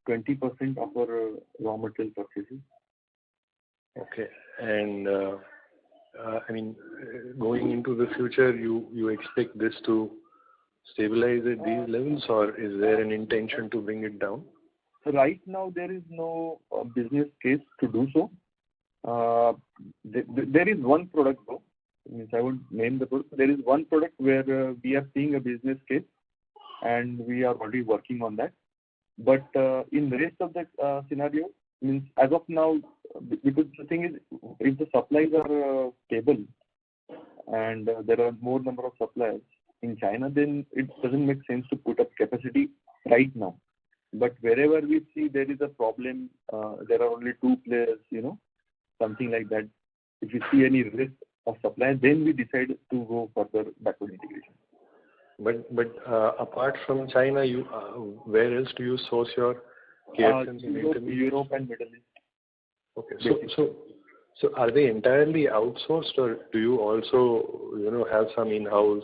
20% of our raw material purchases. Okay. And I mean, going into the future, you expect this to stabilize at these levels, or is there an intention to bring it down? So right now there is no business case to do so. There is one product though. I won't name the product. There is one product where we are seeing a business case, and we are already working on that. But in the rest of the scenario, means as of now, because the thing is, if the supplies are stable and there are more number of suppliers in China, then it doesn't make sense to put up capacity right now. But wherever we see there is a problem, there are only two players, something like that. If we see any risk of supply, then we decide to go further backward integration. But apart from China, where else do you source your KSMs and intermediates? Europe and Middle East. Okay. So are they entirely outsourced, or do you also have some in-house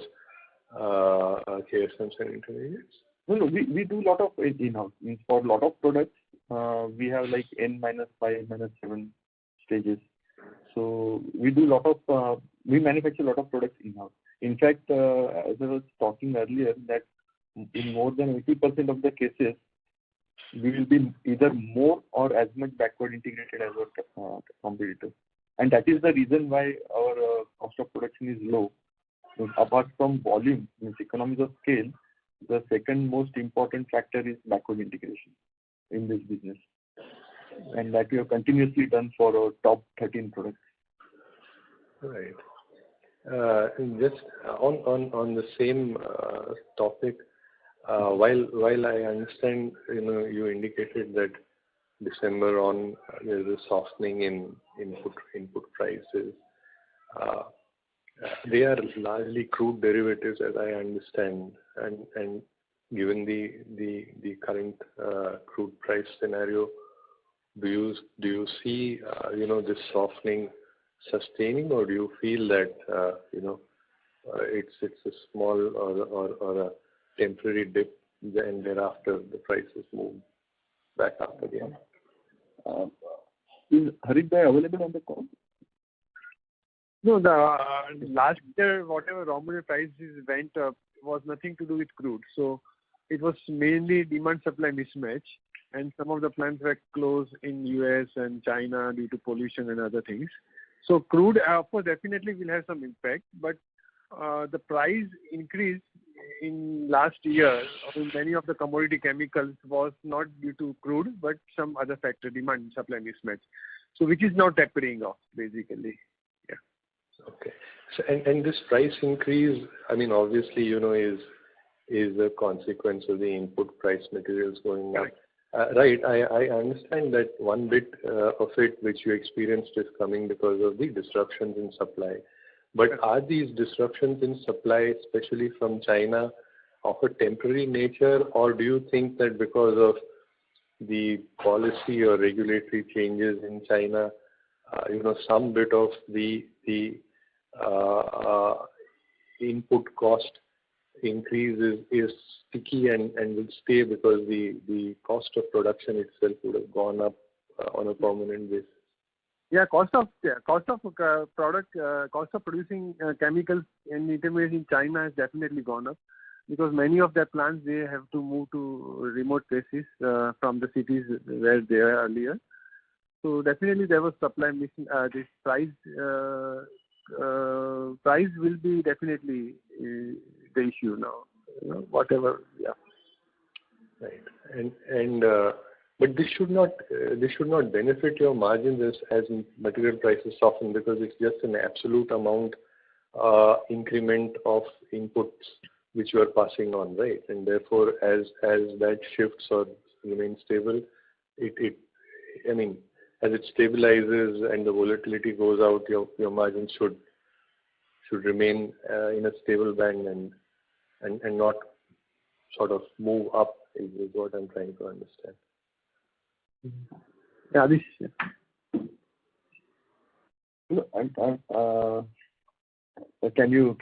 KSMs and intermediates? No, we do a lot of in-house. Means for a lot of products, we have like N-5, N-7 stages. So we do we manufacture a lot of products in-house. In fact, as I was talking earlier, that in more than 80% of the cases, we will be either more or as much backward integrated as our competitors. And that is the reason why our cost of production is low. Apart from volume, means economies of scale, the second most important factor is backward integration in this business. And that we have continuously done for our top 13 products. Right. Just on the same topic, while I understand, you indicated that December on there's a softening in input prices. They are largely crude derivatives, as I understand, and given the current crude price scenario, do you see this softening sustaining, or do you feel that it's a small or a temporary dip, and thereafter the prices move back up again? Is Harit Bhai available on the call? No, the last year, whatever raw material prices went up was nothing to do with crude. So it was mainly demand-supply mismatch, and some of the plants were closed in US and China due to pollution and other things. So crude, of course, definitely will have some impact, but the price increase in last year in many of the commodity chemicals was not due to crude, but some other factor, demand-supply mismatch. So which is now tapering off, basically. Okay. So, and this price increase, I mean, obviously, is a consequence of the input price materials going up. Right. I understand that one bit of it which you experienced is coming because of the disruptions in supply. But are these disruptions in supply, especially from China, of a temporary nature, or do you think that because of the policy or regulatory changes in China, some bit of the input cost increase is sticky and will stay because the cost of production itself would have gone up on a permanent basis? Yeah, cost of producing chemicals and intermediates in China has definitely gone up, because many of their plants, they have to move to remote places from the cities where they were earlier. So definitely there was supply missing. This price will be definitely the issue now. Whatever, yeah. Right, and but this should not benefit your margins as material prices soften, because it's just an absolute amount increment of inputs which you are passing on, right? And therefore, as that shifts or remains stable, as it stabilizes and the volatility goes out, your margins should remain in a stable band and not sort of move up is what I'm trying to understand. Yeah, this. Can you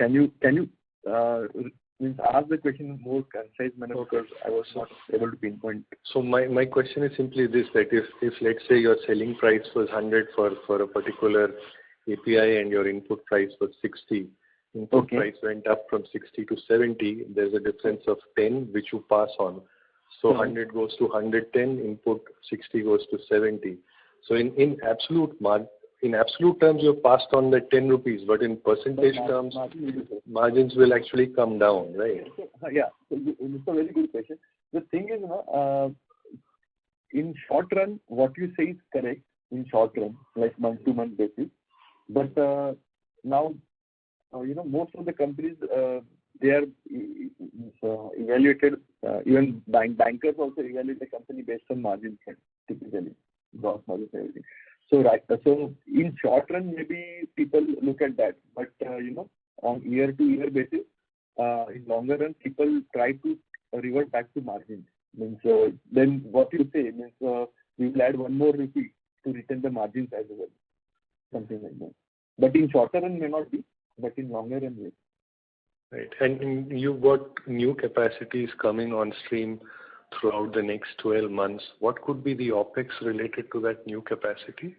ask the question in more concise manner, because I was not able to pinpoint. So my question is simply this: that if let's say your selling price was 100 for a particular API and your input price was 60, input price went up from 60 to 70, there's a difference of 10 which you pass on. So 100 goes to 110, input 60 goes to 70. So in absolute terms, you passed on the 10 rupees, but in percentage terms, margins will actually come down, right? Yeah, it's a very good question. The thing is, in short run, what you say is correct in short run, like month-to-month basis. But now, most of the companies, they are evaluated, even bankers also evaluate the company based on margin trend, typically, gross margin, everything. So in short run, maybe people look at that. But, on year-to-year basis, in longer run, people try to revert back to margins. Then what you say means we will add one more rupee to retain the margins as well. Something like that. But in shorter run may not be, but in longer run, yes. Right. And you've got new capacities coming on stream throughout the next 12 months. What could be the OPEX related to that new capacity?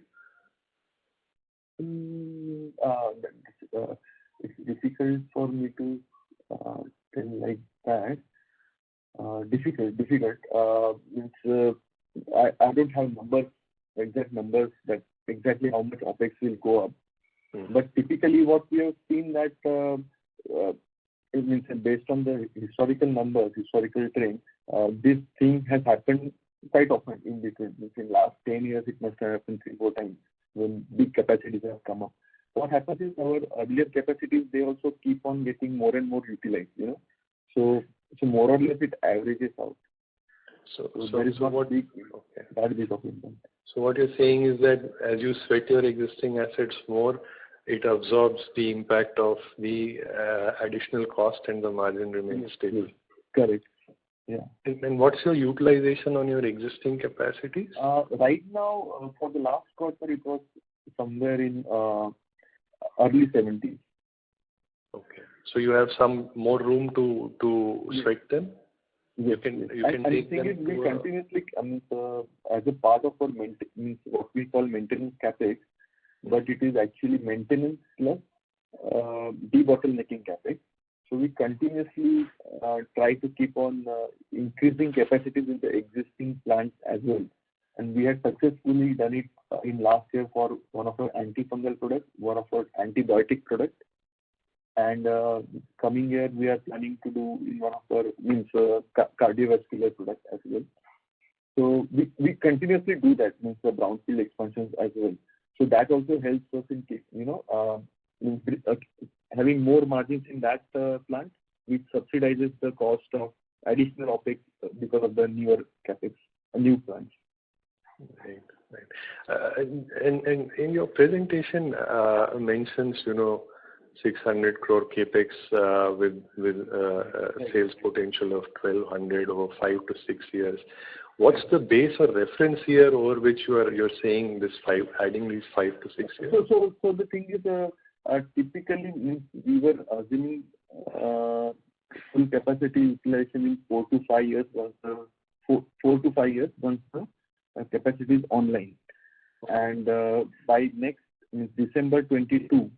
It's difficult for me to tell like that. Difficult. I don't have exact numbers that exactly how much OpEx will go up. But typically what we have seen that it means based on the historical numbers, historical trend, this thing has happened quite often in between. In last 10 years, it must have happened 3-4 times when big capacities have come up. What happens is our earlier capacities, they also keep on getting more and more utilized, So more or less it averages out. So there is not that big of impact. So what you're saying is that as you sweat your existing assets more, it absorbs the impact of the additional cost and the margin remains stable. Correct. Yeah. And what's your utilization on your existing capacities? Right now, for the last quarter, it was somewhere in early 70s. Okay. So you have some more room to sweat them? Yes, you can take them we continuously, as a part of our what we call maintenance capex, but it is actually maintenance plus debottlenecking capex. So we continuously try to keep on increasing capacities in the existing plants as well. And we had successfully done it in last year for one of our antifungal products, one of our antibiotic products. And coming year, we are planning to do in one of our cardiovascular products as well. So we continuously do that, the brownfield expansions as well. So that also helps us in having more margins in that plant, which subsidizes the cost of additional OpEx because of the newer capex, new plants. Right. And in your presentation mentions 600 crore capex with sales potential of 1,200 over 5 to 6 years. What's the base or reference year over which you're saying adding these 5 to 6 years? So the thing is, typically we were assuming full capacity utilization in 4 to 5 years once the capacity is online, and by next December 22.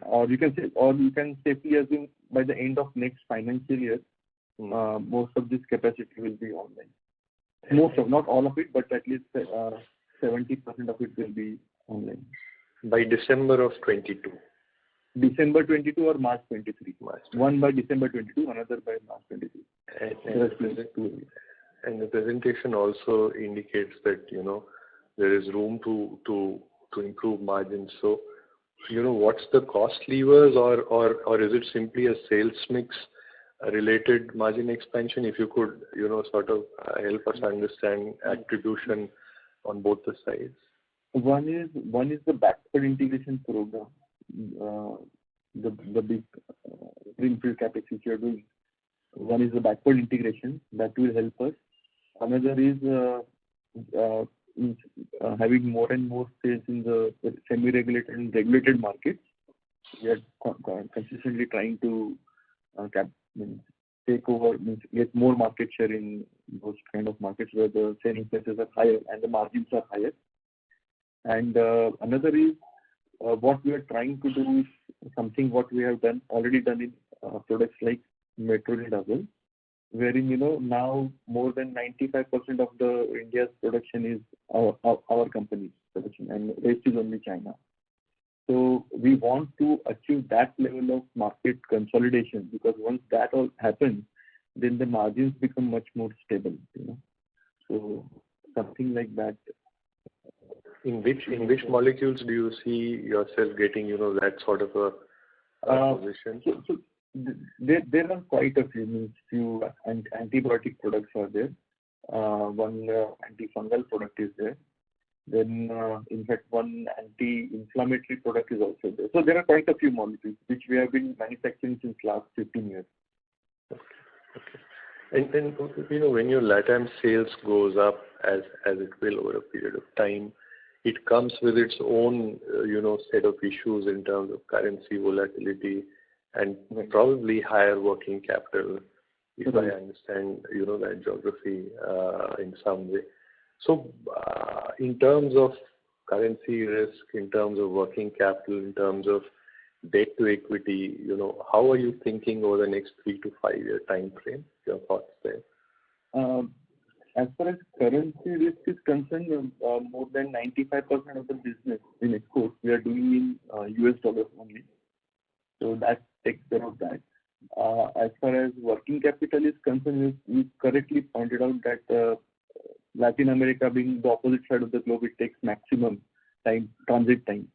Or you can safely assume by the end of next financial year, most of this capacity will be online. Not all of it, but at least 70% of it will be online. By December of 22. December 22 or March 23. One by December 22, another by March 23. And the presentation also indicates that there is room to improve margins. So what's the cost levers, or is it simply a sales mix related margin expansion? If you could sort of help us understand attribution on both the sides. One is the backward integration program, the big greenfield capex which you are doing. One is the backward integration that will help us. Another is having more and more sales in the semi-regulated and regulated markets. We are consistently trying to take over, get more market share in those kind of markets where the selling prices are higher and the margins are higher. And another is what we are trying to do is something what we have already done in products like metronidazole, wherein now more than 95% of the India's production is our company's production, and rest is only China. So we want to achieve that level of market consolidation, because once that all happens, then the margins become much more stable. So something like that. In which molecules do you see yourself getting that sort of a position? So there are quite a few antibiotic products are there. One antifungal product is there. Then, in fact, one anti-inflammatory product is also there. So there are quite a few molecules which we have been manufacturing since last 15 years. Okay. And when your LATAM sales goes up as it will over a period of time, it comes with its own set of issues in terms of currency volatility and probably higher working capital, if I understand that geography in some way. So in terms of currency risk, in terms of working capital, in terms of debt to equity, how are you thinking over the next 3 to 5 year time frame? Your thoughts there? As far as currency risk is concerned, more than 95% of the business in exports we are doing in US dollars only. So that takes care of that. As far as working capital is concerned, you correctly pointed out that Latin America being the opposite side of the globe, it takes maximum time, transit time.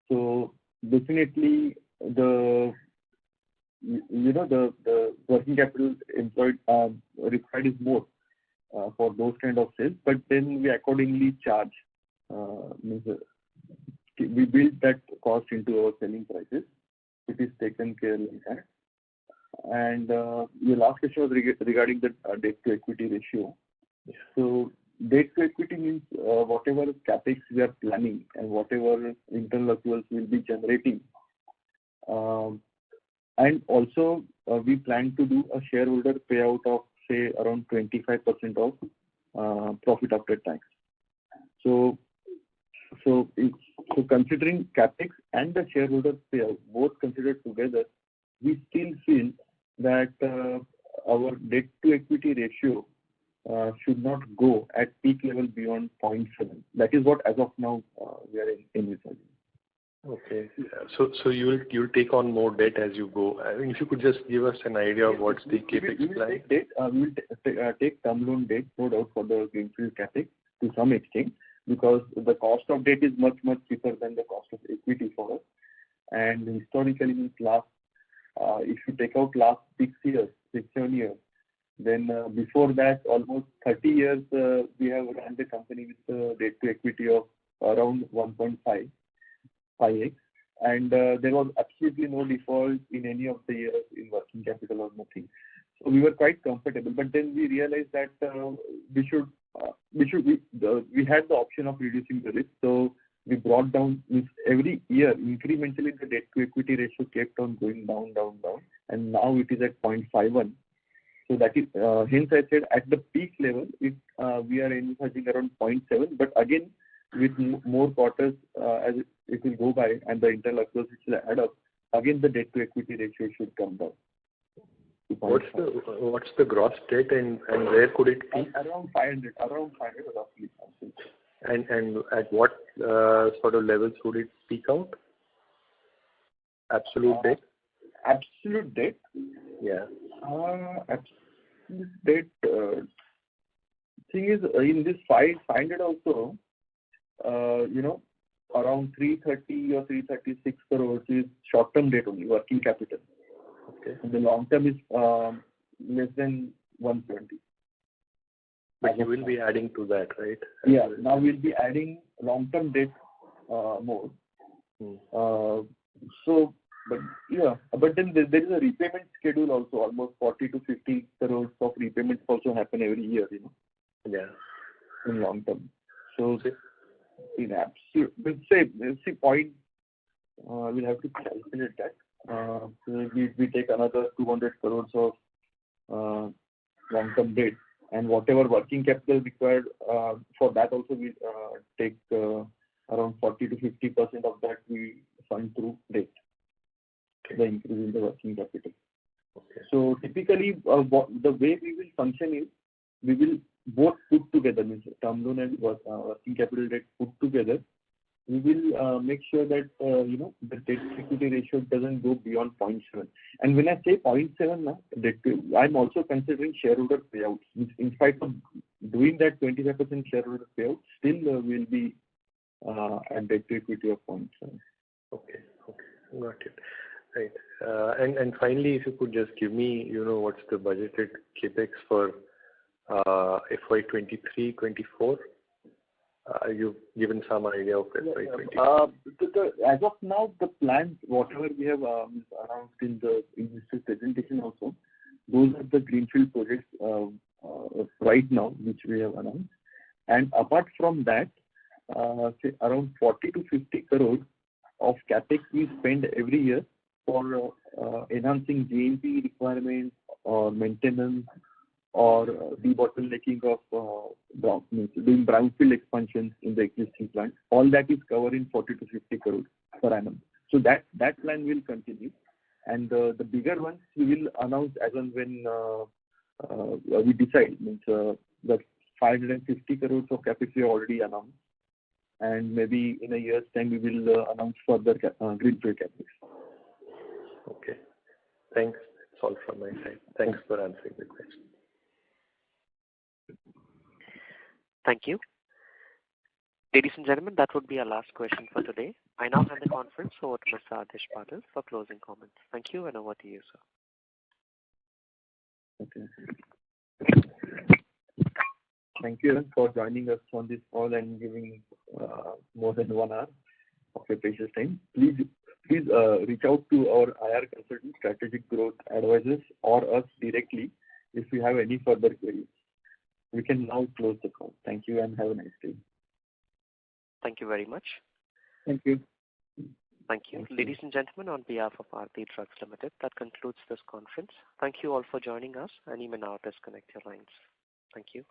So definitely the working capital employed required is more for those kind of sales, but then we accordingly charge. We build that cost into our selling prices. It is taken care like that. And your last question was regarding the debt to equity ratio. Yeah. So debt to equity means whatever capex we are planning and whatever internal accruals we will be generating. And also we plan to do a shareholder payout of say around 25% of profit after tax. So considering capex and the shareholder payout both considered together, we still feel that our debt to equity ratio should not go at peak level beyond 0.7. That is what as of now we are envisaging. Okay. So you'll take on more debt as you go. I mean, if you could just give us an idea of what's the capex plan. We will take term loan debt, no doubt, for the greenfield capex to some extent, because the cost of debt is much cheaper than the cost of equity for us. And historically, means if you take out last 6-7 years, then before that, almost 30 years, we have run the company with debt to equity of around 1.5x, and there was absolutely no default in any of the years in working capital or nothing. So we were quite comfortable. But then we realized that we had the option of reducing the risk. So we brought down every year incrementally the debt to equity ratio kept on going down, and now it is at 0.51. So that is hence I said at the peak level we are envisaging around 0.7. But again, with more quarters as it will go by and the internal accruals which will add up, again the debt to equity ratio should come down. What's the gross debt and where could it be? Around 500 roughly. And at what sort of levels would it peak out? Absolute debt? Absolute debt? Yeah. Absolute debt. Thing is, in this 500 also, around 330 or 336 crores is short-term debt only, working capital. Okay. And the long-term is less than 120. But you will be adding to that, right? Yeah. Now we'll be adding long-term debt more. But then there is a repayment schedule also. Almost 40 to 50 crores of repayments also happen every year. Yeah. In long term. So in absolute, we'll see point. We'll have to calculate that. So we take another 200 crores of long-term debt, and whatever working capital required for that also we take around 40 to 50% of that we fund through debt. Okay. The increase in the working capital. Okay. So typically, the way we will function is we will both put together, means term loan and working capital debt put together. We will make sure that the debt equity ratio doesn't go beyond 0.7. And when I say 0.7, I'm also considering shareholder payouts. In spite of doing that 25% shareholder payout, still will be at debt equity of 0.7. Okay, got it. Right. And finally, if you could just give me, what's the budgeted capex for FY23-24? You've given some idea of FY20. As of now, the plans, whatever we have announced in the investor presentation also, those are the greenfield projects right now, which we have announced. And apart from that, say around 40 to 50 crores of capex we spend every year for enhancing GMP requirements or maintenance or debottlenecking of doing brownfield expansions in the existing plant. All that is covered in 40 to 50 crores per annum. So that plan will continue. And the bigger ones we will announce as and when we decide, means the 550 crores of CapEx we already announced, and maybe in a year's time we will announce further greenfield CapEx. Okay. Thanks. That's all from my side. Thanks for answering the question. Thank you. Ladies and gentlemen, that would be our last question for today. I now hand the conference over to Mr. Adish Patil for closing comments. Thank you, and over to you, sir. Okay. Thank you for joining us on this call and giving more than 1 hour of your precious time. Please reach out to our IR consultant, strategic growth advisors, or us directly if you have any further queries. We can now close the call. Thank you and have a nice day. Thank you very much. Thank you. Thank you. Ladies and gentlemen, on behalf of Aarti Drugs Limited, that concludes this conference. Thank you all for joining us, and you may now disconnect your lines. Thank you.